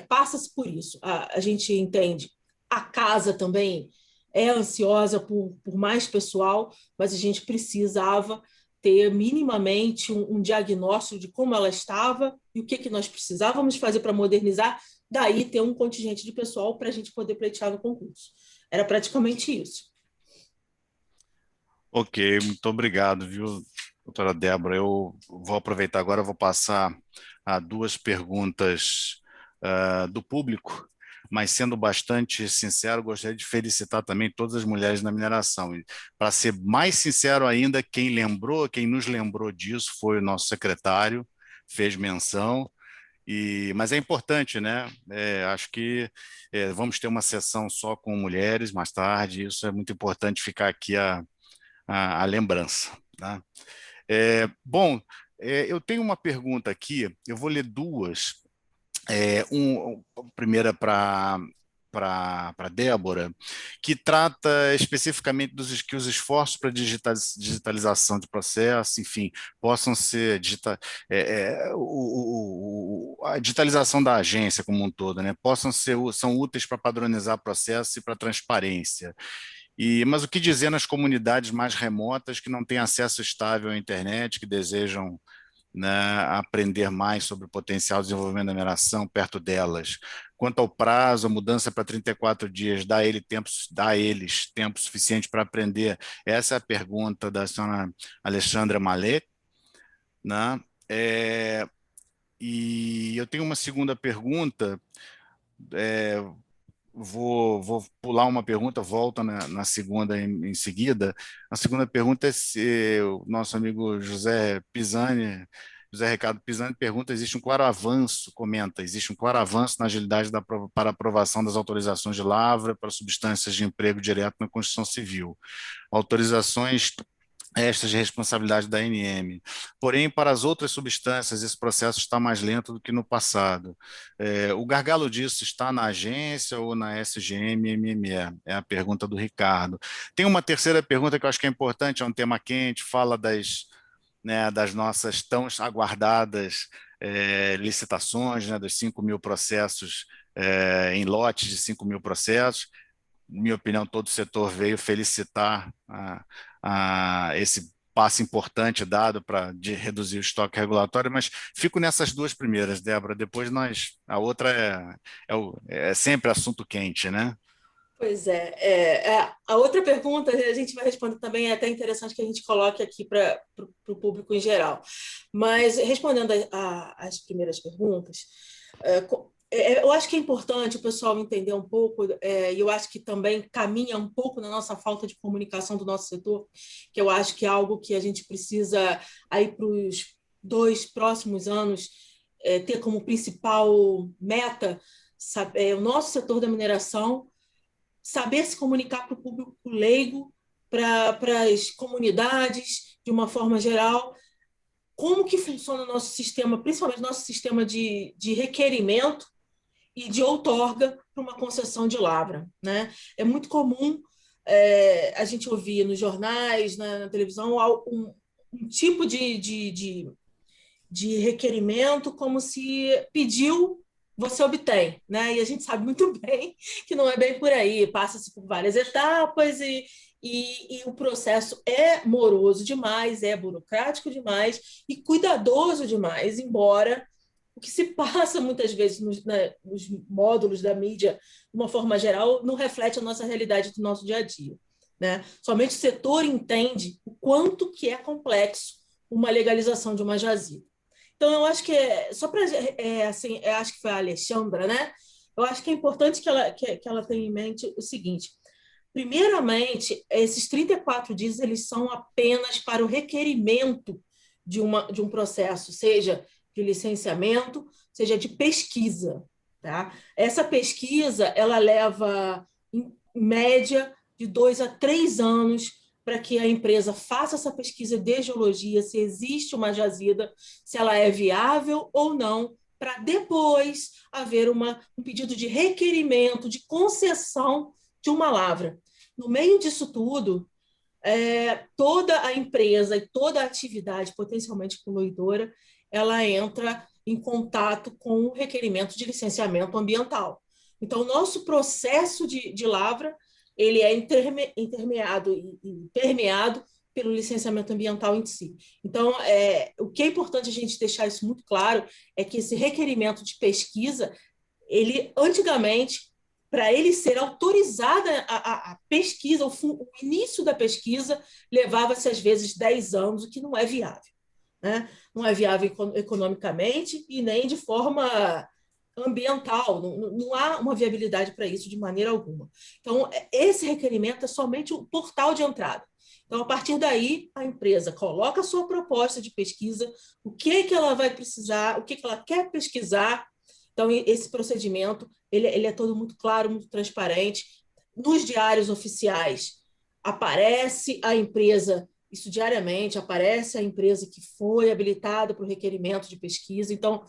passa-se por isso. A gente entende. A casa também é ansiosa por mais pessoal, mas a gente precisava ter minimamente um diagnóstico de como ela estava e o que nós precisávamos fazer para modernizar, daí ter um contingente de pessoal para a gente poder pleitear no concurso. Era praticamente isso. Ok, muito obrigado, viu, doutora Débora? Eu vou aproveitar agora, vou passar a 2 perguntas do público, mas sendo bastante sincero, gostaria de felicitar também todas as mulheres na mineração. Para ser mais sincero ainda, quem nos lembrou disso foi o nosso secretário, fez menção, mas é importante, né? Acho que vamos ter uma sessão só com mulheres mais tarde, isso é muito importante ficar aqui a lembrança. Tá? Bom, eu tenho uma pergunta aqui, eu vou ler 2. Primeira para Débora, que trata especificamente que os esforços para digitalização de processo, enfim, possam ser a digitalização da agência como um todo, né, são úteis para padronizar processos e para transparência. Mas o que dizer nas comunidades mais remotas que não têm acesso estável à internet, que desejam, né, aprender mais sobre o potencial de desenvolvimento da mineração perto delas? Quanto ao prazo, a mudança para 34 dias dá eles tempo suficiente para aprender? Essa é a pergunta da senhora Alexandra Mallet, né? E eu tenho uma segunda pergunta, vou pular uma pergunta, volto na segunda em seguida. A segunda pergunta é se o nosso amigo José Ricardo Pisani pergunta: existe um claro avanço na agilidade para aprovação das autorizações de lavra para substâncias de emprego direto na construção civil. Autorizações estas de responsabilidade da ANM. Porém, para as outras substâncias, esse processo está mais lento do que no passado. O gargalo disso está na agência ou na SGM-MME? É a pergunta do Ricardo. Tem uma terceira pergunta que eu acho que é importante, é um tema quente, fala das nossas tão aguardadas licitações, né, dos 5.000 processos, em lotes de 5.000 processos. Na minha opinião, todo o setor veio felicitar esse passo importante dado para reduzir o estoque regulatório, mas fico nessas 2 primeiras, Débora, depois a outra é sempre assunto quente, né? Pois a outra pergunta a gente vai responder também, é até interessante que a gente coloque aqui para o público em geral. Mas, respondendo às primeiras perguntas, eu acho que é importante o pessoal entender um pouco, e eu acho que também caminha um pouco na nossa falta de comunicação do nosso setor, que eu acho que é algo que a gente precisa, aí para os 2 próximos anos, ter como principal meta o nosso setor da mineração, saber se comunicar para o público leigo, para as comunidades, de uma forma geral, como que funciona o nosso sistema, principalmente nosso sistema de requerimento e de outorga para uma concessão de lavra, né? É muito comum a gente ouvir nos jornais, na televisão, um tipo de requerimento como se pediu, você obtém, né? E a gente sabe muito bem que não é bem por aí, passa-se por várias etapas e o processo é moroso demais, é burocrático demais e cuidadoso demais, embora o que se passa muitas vezes nos módulos da mídia, de uma forma geral, não reflete a nossa realidade do nosso dia a dia, né? Somente o setor entende o quanto que é complexo uma legalização de uma jazida. Então, eu acho que só para assim, eu acho que foi a Alexandra, né? Eu acho que é importante que ela tenha em mente o seguinte: primeiramente, esses 34 dias eles são apenas para o requerimento de um processo, seja de licenciamento, seja de pesquisa, tá? Essa pesquisa ela leva em média de 2 a 3 anos para que a empresa faça essa pesquisa de geologia, se existe uma jazida, se ela é viável ou não, para depois haver um pedido de requerimento, de concessão de uma lavra. No meio disso tudo, toda a empresa e toda a atividade potencialmente poluidora, ela entra em contato com o requerimento de licenciamento ambiental. Então, o nosso processo de lavra ele é intermeado e permeado pelo licenciamento ambiental em si. Então, o que é importante a gente deixar isso muito claro é que esse requerimento de pesquisa, ele antigamente, para ele ser autorizada a pesquisa, o início da pesquisa levava-se às vezes 10 anos, o que não é viável, né? Não é viável economicamente e nem de forma ambiental, não há uma viabilidade para isso de maneira alguma. Então, esse requerimento é somente o portal de entrada. Então, a partir daí, a empresa coloca a sua proposta de pesquisa, o que ela vai precisar, o que ela quer pesquisar. Então, esse procedimento ele é todo muito claro, muito transparente. Nos diários oficiais, aparece a empresa, isso diariamente, aparece a empresa que foi habilitada para o requerimento de pesquisa. Então,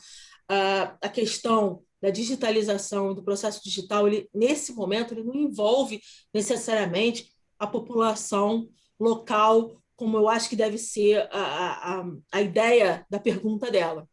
a questão da digitalização e do processo digital, nesse momento, ele não envolve necessariamente a população local, como eu acho que deve ser a ideia da pergunta dela.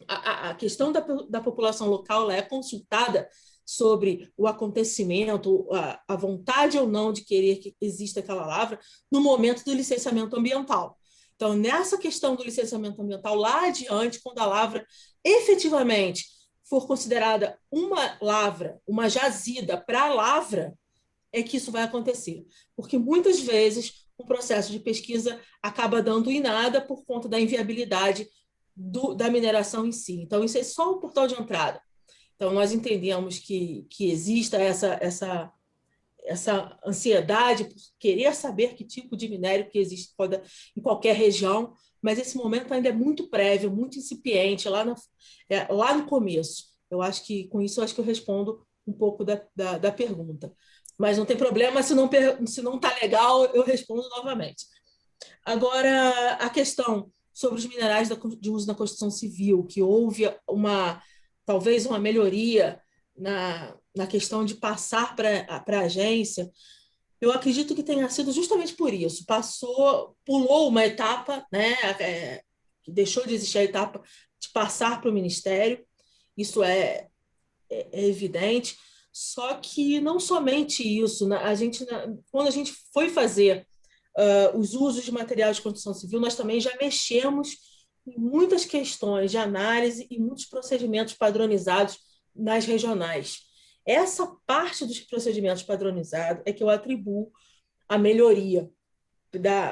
A questão da população local ela é consultada sobre o acontecimento, a vontade ou não de querer que exista aquela lavra no momento do licenciamento ambiental. Então, nessa questão do licenciamento ambiental, lá adiante, quando a lavra efetivamente for considerada uma lavra, uma jazida para a lavra, é que isso vai acontecer. Porque muitas vezes o processo de pesquisa acaba dando em nada por conta da inviabilidade da mineração em si. Então, isso é só o portal de entrada. Então, nós entendemos que exista essa ansiedade por querer saber que tipo de minério que existe em qualquer região, mas esse momento ainda é muito prévio, muito incipiente, lá no começo. Eu acho que, com isso, eu acho que eu respondo um pouco da pergunta. Mas não tem problema, se não está legal, eu respondo novamente. Agora, a questão sobre os minerais de uso na construção civil, que houve talvez uma melhoria na questão de passar para a agência, eu acredito que tenha sido justamente por isso. Pulou uma etapa, né? Deixou de existir a etapa de passar para o Ministério, isso é evidente, só que não somente isso, né? Quando a gente foi fazer os usos de material de construção civil, nós também já mexemos em muitas questões de análise e muitos procedimentos padronizados nas regionais. Essa parte dos procedimentos padronizados é que eu atribuo a melhoria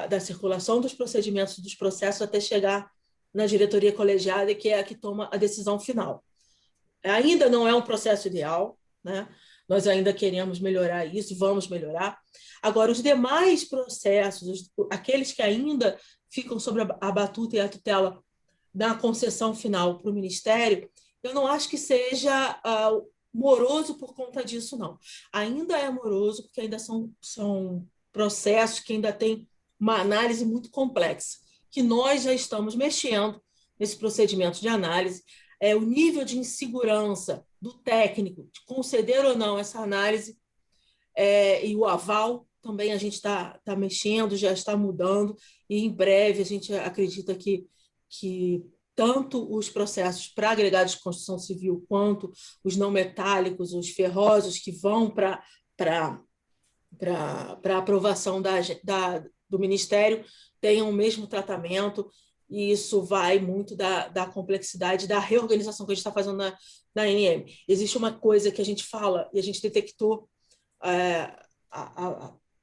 da circulação dos procedimentos, dos processos, até chegar na diretoria colegiada, que é a que toma a decisão final. Ainda não é um processo ideal, né? Nós ainda queremos melhorar isso, vamos melhorar. Agora, os demais processos, aqueles que ainda ficam sobre a batuta e a tutela da concessão final para o Ministério, eu não acho que seja moroso por conta disso, não. Ainda é moroso, porque ainda são processos que ainda têm uma análise muito complexa, que nós já estamos mexendo nesse procedimento de análise. O nível de insegurança do técnico, de conceder ou não essa análise, e o aval também a gente está mexendo, já está mudando, e em breve a gente acredita que tanto os processos para agregados de construção civil quanto os não metálicos, os ferrosos que vão para aprovação do Ministério tenham o mesmo tratamento, e isso vai muito da complexidade da reorganização que a gente está fazendo na ANM. Existe uma coisa que a gente fala, e a gente detectou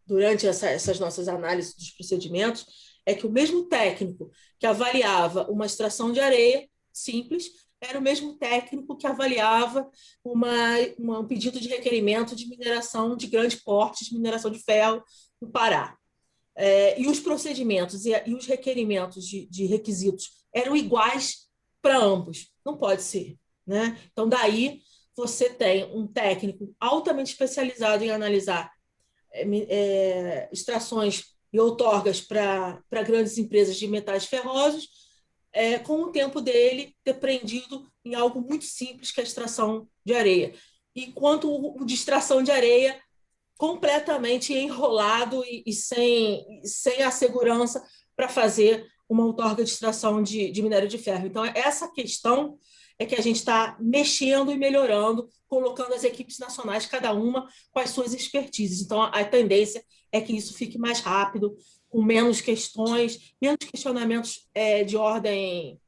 durante essas nossas análises dos procedimentos, é que o mesmo técnico que avaliava uma extração de areia simples era o mesmo técnico que avaliava um pedido de requerimento de mineração de grande porte, de mineração de ferro no Pará. E os procedimentos e os requerimentos de requisitos eram iguais para ambos. Não pode ser, né? Então, daí você tem um técnico altamente especializado em analisar extrações e outorgas para grandes empresas de metais ferrosos, com o tempo dele deprendido em algo muito simples, que é a extração de areia. Enquanto o de extração de areia completamente enrolado e sem a segurança para fazer uma outorga de extração de minério de ferro. Então, essa questão é que a gente está mexendo e melhorando, colocando as equipes nacionais, cada uma com as suas expertises. Então, a tendência é que isso fique mais rápido, com menos questões, menos questionamentos de ordem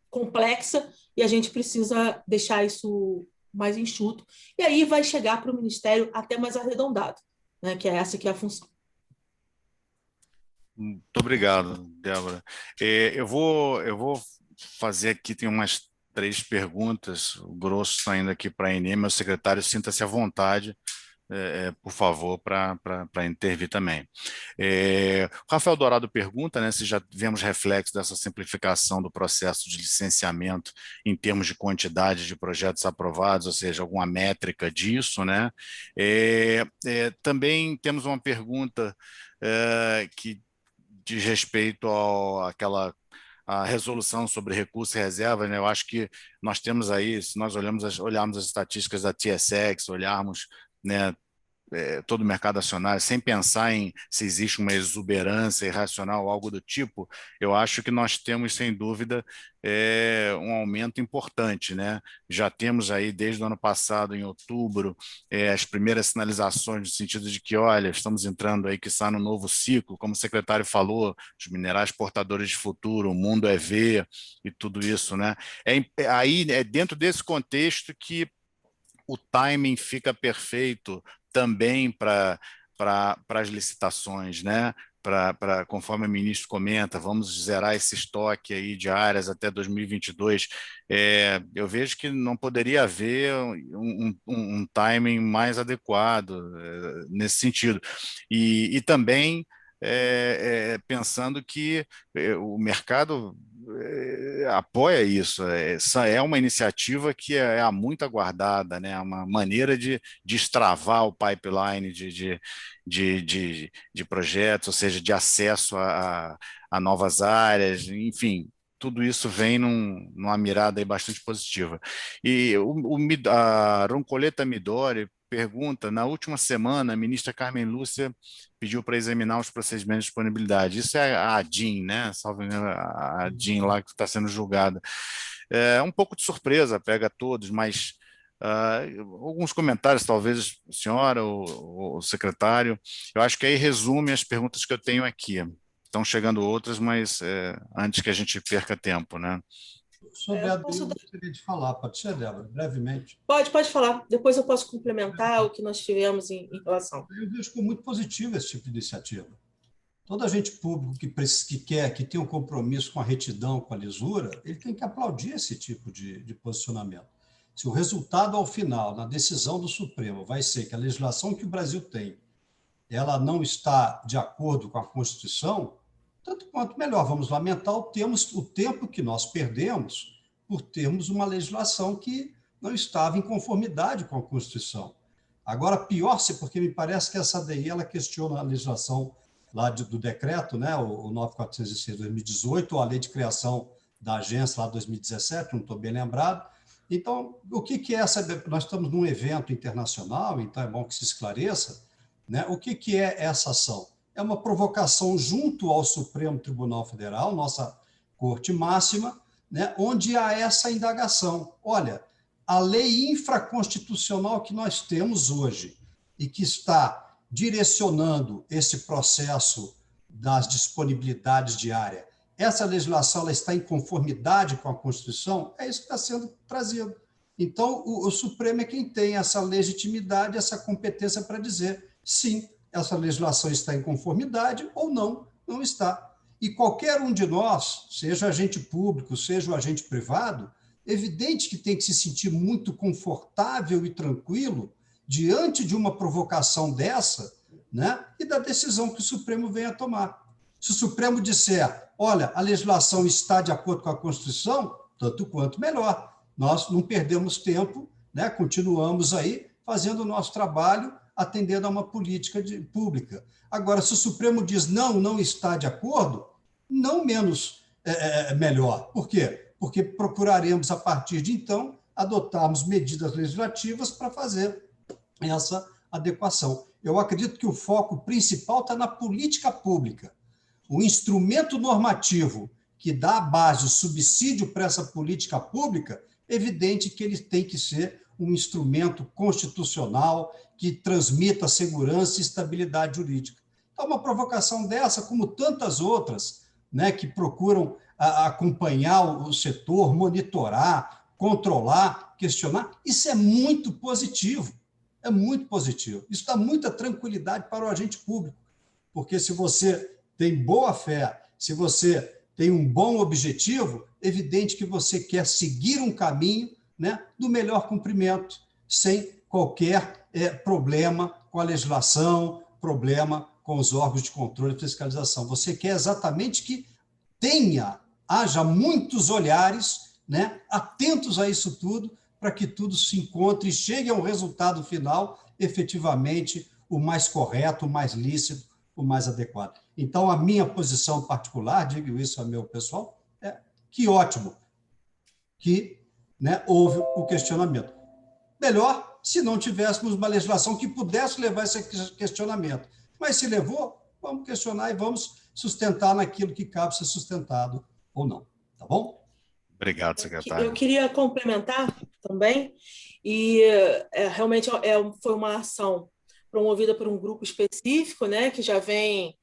complexa, e a gente precisa deixar isso mais enxuto, e aí vai chegar para o Ministério até mais arredondado, né, que é essa que é a função. Muito obrigado, Débora. Eu vou fazer aqui, tem umas 3 perguntas, o grosso saindo aqui para a ANM, meu secretário, sinta-se à vontade, por favor, para intervir também. O Rafael Dourado pergunta, né, se já vemos reflexo dessa simplificação do processo de licenciamento em termos de quantidade de projetos aprovados, ou seja, alguma métrica disso, né? Também temos uma pergunta que diz respeito à resolução sobre recurso e reserva, né? Eu acho que nós temos aí, se nós olharmos as estatísticas da TSX, olharmos, né, todo o mercado acionário, sem pensar em se existe uma exuberância irracional ou algo do tipo, eu acho que nós temos, sem dúvida, um aumento importante, né? Já temos aí, desde o ano passado, em outubro, as primeiras sinalizações no sentido de que, olha, estamos entrando aí, que está no novo ciclo, como o secretário falou, os minerais portadores de futuro, o mundo EV e tudo isso, né? Aí, dentro desse contexto que o timing fica perfeito também para as licitações, né? Conforme o ministro comenta, vamos zerar esse estoque aí de áreas até 2022. Eu vejo que não poderia haver um timing mais adequado nesse sentido. E também pensando que o mercado apoia isso, essa é uma iniciativa que é muito aguardada, né? Uma maneira de destravar o pipeline de projetos, ou seja, de acesso a novas áreas, enfim, tudo isso vem numa mirada aí bastante positiva. E a Roncoleta Midori pergunta, na última semana, a ministra Carmen Lúcia pediu para examinar os procedimentos de disponibilidade. Isso é a ADIM, né? Salvo engano, a ADIM lá que está sendo julgada. Um pouco de surpresa, pega todos, mas alguns comentários, talvez, senhora ou o secretário. Eu acho que aí resume as perguntas que eu tenho aqui. Estão chegando outras, mas antes que a gente perca tempo, né? Sobre a ADI, eu gostaria de falar. Pode ser, Débora, brevemente? Pode falar. Depois eu posso complementar o que nós tivemos em relação. Eu vejo como muito positivo esse tipo de iniciativa. Todo agente público que tem um compromisso com a retidão, com a lisura, ele tem que aplaudir esse tipo de posicionamento. Se o resultado, ao final, na decisão do Supremo, vai ser que a legislação que o Brasil tem, ela não está de acordo com a Constituição, tanto quanto melhor. Vamos lamentar o tempo que nós perdemos por termos uma legislação que não estava em conformidade com a Constituição. Agora, pior, porque me parece que essa ADI ela questiona a legislação lá do decreto, né, o 9406 de 2018, ou a lei de criação da agência lá de 2017, não estou bem lembrado. Então, o que é essa? Nós estamos num evento internacional, então é bom que se esclareça, né? O que é essa ação? É uma provocação junto ao Supremo Tribunal Federal, nossa Corte Máxima, né, onde há essa indagação. Olha, a lei infraconstitucional que nós temos hoje e que está direcionando esse processo das disponibilidades diárias, essa legislação ela está em conformidade com a Constituição? É isso que está sendo trazido. Então, o Supremo é quem tem essa legitimidade, essa competência para dizer sim, essa legislação está em conformidade ou não está. E qualquer um de nós, seja agente público, seja o agente privado, evidente que tem que se sentir muito confortável e tranquilo diante de uma provocação dessa, né, e da decisão que o Supremo venha a tomar. Se o Supremo disser, olha, a legislação está de acordo com a Constituição, tanto quanto melhor. Nós não perdemos tempo, né, continuamos aí fazendo o nosso trabalho, atendendo a uma política pública. Agora, se o Supremo diz não está de acordo, não menos melhor. Por quê? Porque procuraremos, a partir de então, adotarmos medidas legislativas para fazer essa adequação. Eu acredito que o foco principal está na política pública. O instrumento normativo que dá a base, o subsídio para essa política pública, é evidente que ele tem que ser um instrumento constitucional que transmita segurança e estabilidade jurídica. Então, uma provocação dessa, como tantas outras, né, que procuram acompanhar o setor, monitorar, controlar, questionar, isso é muito positivo. É muito positivo. Isso dá muita tranquilidade para o agente público, porque se você tem boa fé, se você tem um bom objetivo, é evidente que você quer seguir um caminho, né, do melhor cumprimento, sem qualquer problema com a legislação, problema com os órgãos de controle e fiscalização. Você quer exatamente que haja muitos olhares, né, atentos a isso tudo, para que tudo se encontre e chegue a um resultado final efetivamente o mais correto, o mais lícito, o mais adequado. Então, a minha posição particular, digo isso ao meu pessoal, é que ótimo que, né, houve o questionamento. Melhor se não tivéssemos uma legislação que pudesse levar esse questionamento. Mas se levou, vamos questionar e vamos sustentar naquilo que cabe ser sustentado ou não. Tá bom? Obrigado, secretário. Eu queria complementar também, e realmente foi uma ação promovida por um grupo específico, né, que já vem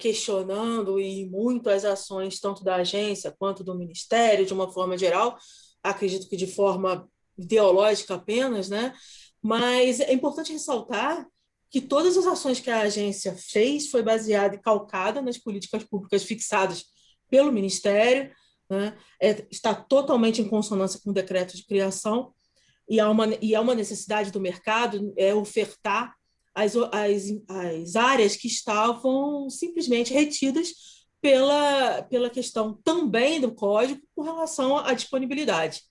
questionando e muito as ações tanto da agência quanto do Ministério, de uma forma geral, acredito que de forma ideológica apenas, né? Mas é importante ressaltar que todas as ações que a agência fez foi baseada e calcada nas políticas públicas fixadas pelo Ministério, né? Está totalmente em consonância com o decreto de criação e há uma necessidade do mercado ofertar as áreas que estavam simplesmente retidas pela questão também do código com relação à disponibilidade.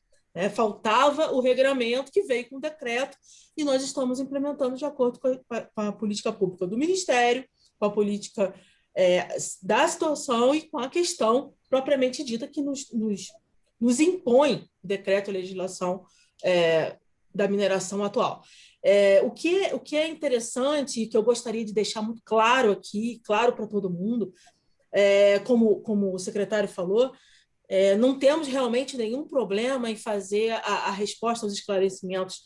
Faltava o regramento que veio com o decreto e nós estamos implementando de acordo com a política pública do Ministério, com a política da situação e com a questão propriamente dita que nos impõe o decreto e legislação da mineração atual. O que é interessante, que eu gostaria de deixar muito claro aqui, claro para todo mundo, como o secretário falou, não temos realmente nenhum problema em fazer a resposta aos esclarecimentos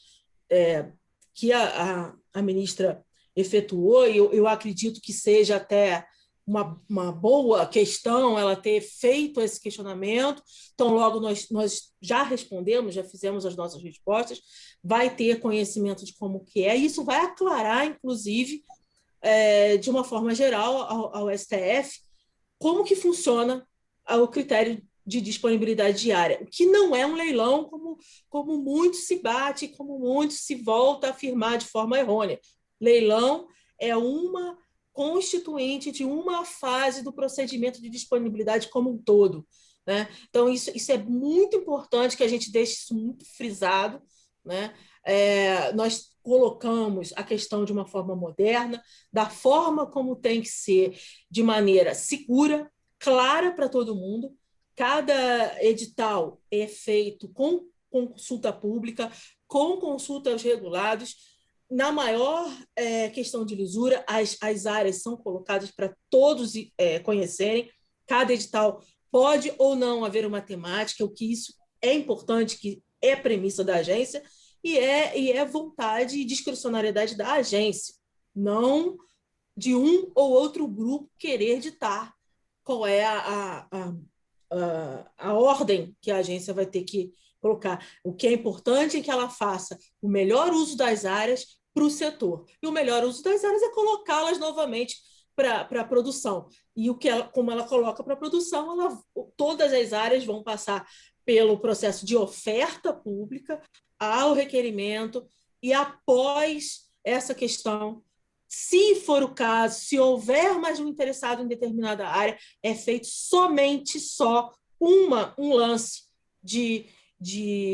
que a ministra efetuou, e eu acredito que seja até uma boa questão ela ter feito esse questionamento. Então, logo nós já respondemos, já fizemos as nossas respostas, vai ter conhecimento de como que é, e isso vai aclarar, inclusive, de uma forma geral, ao STF, como que funciona o critério de disponibilidade diária, o que não é um leilão, como muito se bate, como muito se volta a afirmar de forma errônea. Leilão é uma constituinte de uma fase do procedimento de disponibilidade como um todo, né? Então, isso é muito importante que a gente deixe isso muito frisado, né? Nós colocamos a questão de uma forma moderna, da forma como tem que ser, de maneira segura, clara para todo mundo. Cada edital é feito com consulta pública, com consulta aos regulados. Na maior questão de lisura, as áreas são colocadas para todos conhecerem. Cada edital pode ou não haver uma temática, o que isso é importante, que é premissa da agência, e é vontade e discricionariedade da agência, não de um ou outro grupo querer ditar qual é a ordem que a agência vai ter que colocar. O que é importante é que ela faça o melhor uso das áreas para o setor. E o melhor uso das áreas é colocá-las novamente para a produção. E como ela coloca para a produção, todas as áreas vão passar pelo processo de oferta pública, ao requerimento, e após essa questão, se for o caso, se houver mais um interessado em determinada área, é feito somente um lance de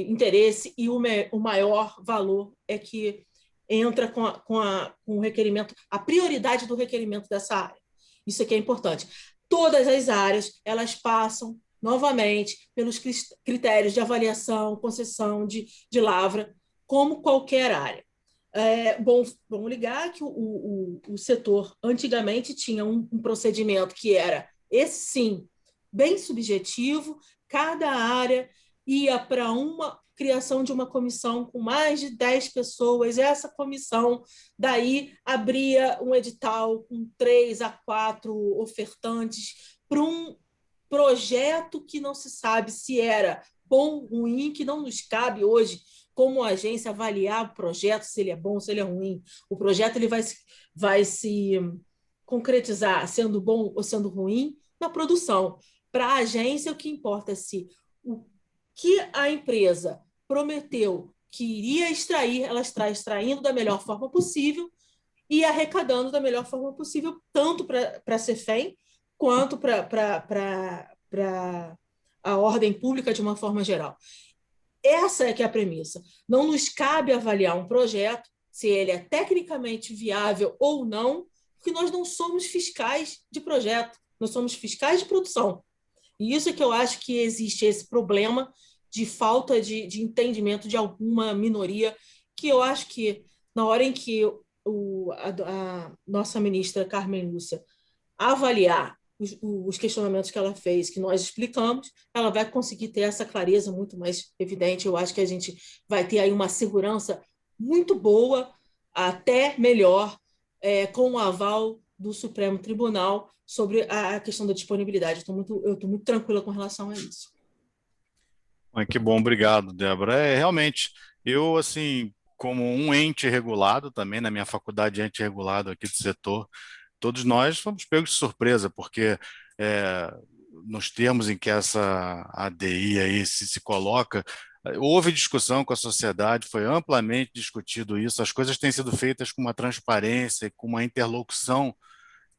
interesse, e o maior valor é que entra com o requerimento, a prioridade do requerimento dessa área. Isso aqui é importante. Todas as áreas, elas passam novamente pelos critérios de avaliação, concessão de lavra, como qualquer área. Bom ligar que o setor antigamente tinha um procedimento que era, esse sim, bem subjetivo. Cada área ia para uma criação de uma comissão com mais de 10 pessoas. Essa comissão daí abria um edital com 3 a 4 ofertantes para um projeto que não se sabe se era bom, ruim, que não nos cabe hoje, como agência, avaliar o projeto, se ele é bom, se ele é ruim. O projeto ele vai se concretizar sendo bom ou sendo ruim na produção. Para a agência, o que importa é se o que a empresa prometeu que iria extrair, ela está extraindo da melhor forma possível e arrecadando da melhor forma possível, tanto para a CEFEM, quanto para a ordem pública de uma forma geral. Essa é que é a premissa. Não nos cabe avaliar um projeto, se ele é tecnicamente viável ou não, porque nós não somos fiscais de projeto, nós somos fiscais de produção. E isso é que eu acho que existe esse problema de falta de entendimento de alguma minoria, que eu acho que na hora em que a nossa ministra Carmen Lúcia avaliar os questionamentos que ela fez, que nós explicamos, ela vai conseguir ter essa clareza muito mais evidente. Eu acho que a gente vai ter aí uma segurança muito boa, até melhor, com o aval do Supremo Tribunal sobre a questão da disponibilidade. Eu estou muito tranquila com relação a isso. Que bom, obrigado, Débora. Realmente, eu, assim, como um ente regulado também, na minha faculdade de ente regulado aqui do setor, todos nós fomos pegos de surpresa, porque nos termos em que essa ADI aí se coloca, houve discussão com a sociedade, foi amplamente discutido isso, as coisas têm sido feitas com uma transparência e com uma interlocução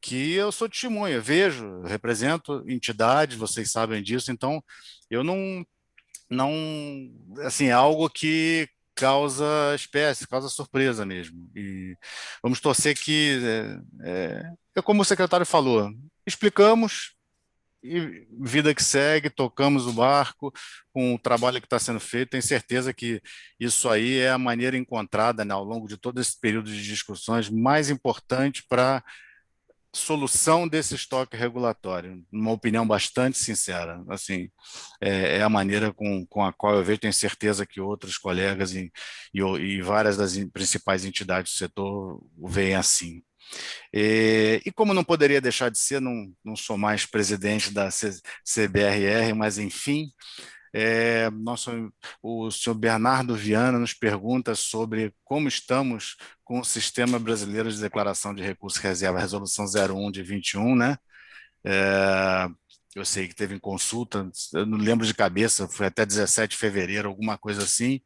que eu sou testemunha, vejo, represento entidades, vocês sabem disso, então eu não assim, é algo que causa espécie, causa surpresa mesmo. E vamos torcer que, como o secretário falou, explicamos e vida que segue, tocamos o barco com o trabalho que está sendo feito. Tenho certeza que isso aí é a maneira encontrada, né, ao longo de todo esse período de discussões mais importante para solução desse estoque regulatório, uma opinião bastante sincera, assim, é a maneira com a qual eu vejo, tenho certeza que outros colegas e várias das principais entidades do setor o veem assim. E como não poderia deixar de ser, não sou mais presidente da CBRR, mas enfim, o senhor Bernardo Viana nos pergunta sobre como estamos com o Sistema Brasileiro de Declaração de Recursos e Reserva, Resolução 01 de 21, né? Eu sei que teve em consulta, eu não lembro de cabeça, foi até 17 de fevereiro, alguma coisa assim.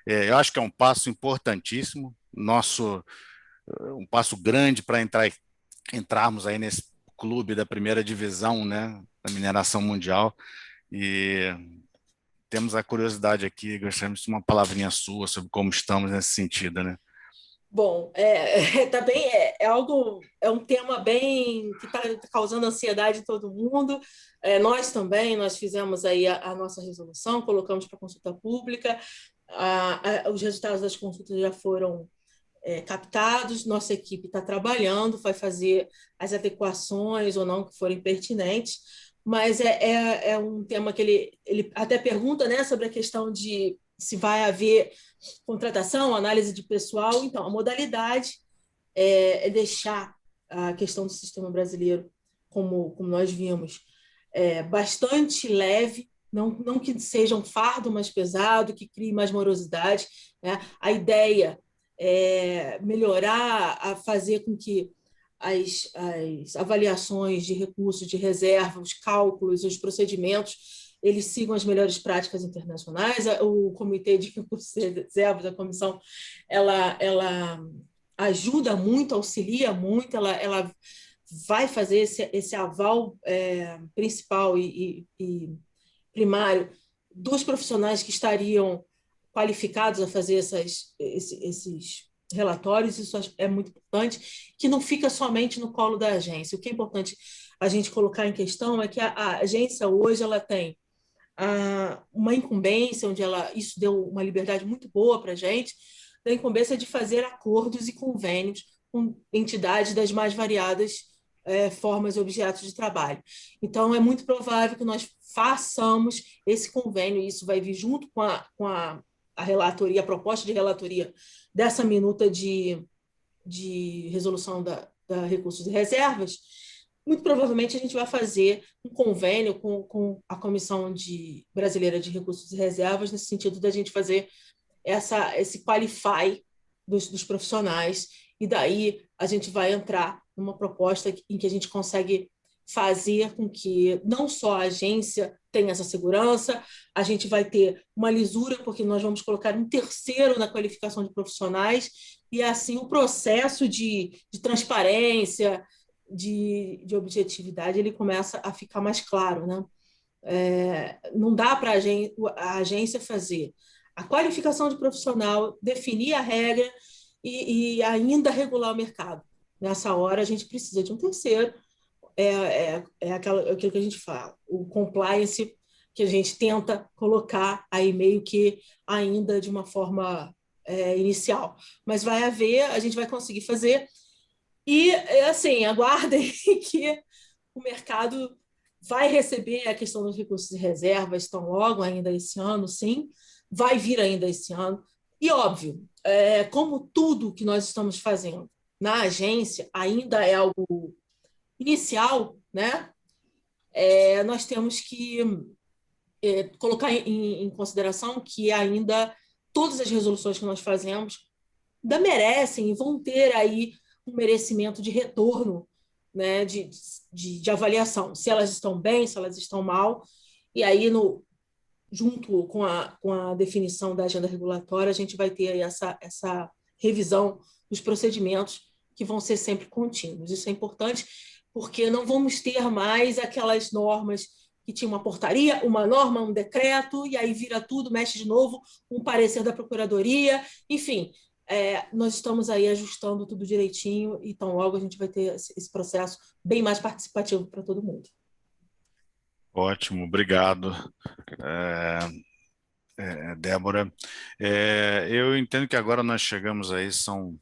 Eu acho que é um passo importantíssimo, um passo grande para entrarmos aí nesse clube da primeira divisão, né, da mineração mundial. E temos a curiosidade aqui, gostaríamos de uma palavrinha sua sobre como estamos nesse sentido, né? Bom, também é um tema bem que está causando ansiedade em todo mundo. Nós também, nós fizemos aí a nossa resolução, colocamos para consulta pública, os resultados das consultas já foram captados, nossa equipe está trabalhando, vai fazer as adequações ou não que forem pertinentes, mas é um tema que ele até pergunta, né, sobre a questão de se vai haver contratação, análise de pessoal. Então, a modalidade é deixar a questão do sistema brasileiro, como nós vimos, bastante leve, não que seja um fardo mais pesado, que crie mais morosidade, né? A ideia é melhorar, a fazer com que as avaliações de recursos, de reserva, os cálculos, os procedimentos, eles sigam as melhores práticas internacionais. O Comitê de Recursos e Reservas, a comissão, ela ajuda muito, auxilia muito, ela vai fazer esse aval principal e primário dos profissionais que estariam qualificados a fazer esses relatórios. Isso é muito importante, que não fica somente no colo da agência. O que é importante a gente colocar em questão é que a agência hoje ela tem uma incumbência, onde isso deu uma liberdade muito boa para a gente, da incumbência de fazer acordos e convênios com entidades das mais variadas formas e objetos de trabalho. Então, é muito provável que nós façamos esse convênio, e isso vai vir junto com a relatoria, a proposta de relatoria dessa minuta de resolução da recursos e reservas. Muito provavelmente a gente vai fazer um convênio com a Comissão Brasileira de Recursos e Reservas, nesse sentido da gente fazer esse qualify dos profissionais, e daí a gente vai entrar numa proposta em que a gente consegue fazer com que não só a agência tenha essa segurança, a gente vai ter uma lisura, porque nós vamos colocar um terceiro na qualificação de profissionais, e assim o processo de transparência, de objetividade, ele começa a ficar mais claro, né? Não dá para a agência fazer a qualificação de profissional, definir a regra e ainda regular o mercado. Nessa hora, a gente precisa de um terceiro. Aquilo que a gente fala, o compliance, que a gente tenta colocar aí meio que ainda de uma forma inicial. Mas vai haver, a gente vai conseguir fazer. E, assim, aguardem que o mercado vai receber a questão dos recursos e reservas tão logo, ainda esse ano, sim, vai vir ainda esse ano. E, óbvio, como tudo que nós estamos fazendo na agência ainda é algo inicial, né? Nós temos que colocar em consideração que ainda todas as resoluções que nós fazemos ainda merecem e vão ter aí um merecimento de retorno, né, de avaliação, se elas estão bem, se elas estão mal. E aí, junto com a definição da agenda regulatória, a gente vai ter aí essa revisão dos procedimentos, que vão ser sempre contínuos. Isso é importante, porque não vamos ter mais aquelas normas que tinha uma portaria, uma norma, um decreto, e aí vira tudo, mexe de novo, um parecer da Procuradoria, enfim. Nós estamos aí ajustando tudo direitinho, então logo a gente vai ter esse processo bem mais participativo para todo mundo. Ótimo, obrigado, Débora. Eu entendo que agora nós chegamos aí, são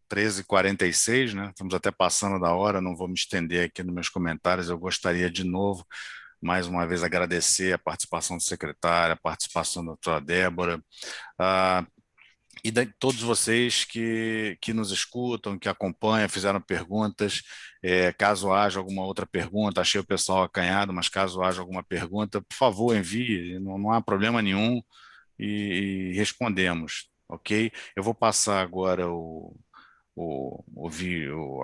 13h46, né? Estamos até passando da hora, não vou me estender aqui nos meus comentários. Eu gostaria de novo, mais uma vez, agradecer a participação do secretário, a participação da doutora Débora, e de todos vocês que nos escutam, que acompanham, fizeram perguntas. Caso haja alguma outra pergunta, achei o pessoal acanhado, mas caso haja alguma pergunta, por favor, envie, não há problema nenhum e respondemos, ok? Eu vou passar agora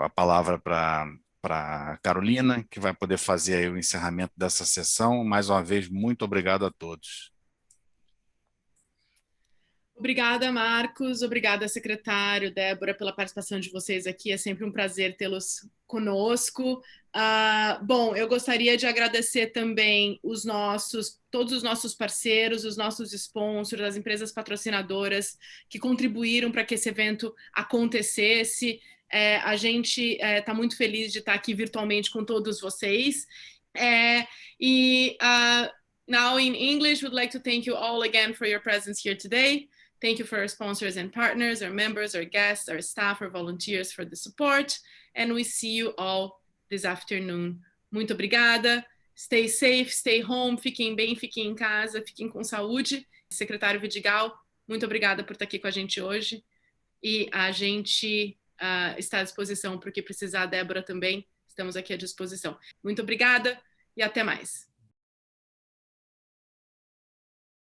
a palavra para Carolina, que vai poder fazer aí o encerramento dessa sessão. Mais uma vez, muito obrigado a todos. Obrigada, Marcos. Obrigada, secretário, Débora, pela participação de vocês aqui. É sempre um prazer tê-los conosco. Bom, eu gostaria de agradecer também todos os nossos parceiros, os nossos sponsors, as empresas patrocinadoras que contribuíram para que esse evento acontecesse. A gente está muito feliz de estar aqui virtualmente com todos vocês. Now in English, we'd like to thank you all again for your presence here today. Thank you for our sponsors and partners, our members, our guests, our staff, our volunteers for the support. And we see you all this afternoon. Muito obrigada. Stay safe, stay home, fiquem bem, fiquem em casa, fiquem com saúde. Secretário Vidigal, muito obrigada por estar aqui com a gente hoje. E a gente está à disposição para o que precisar. A Débora também, estamos aqui à disposição. Muito obrigada e até mais.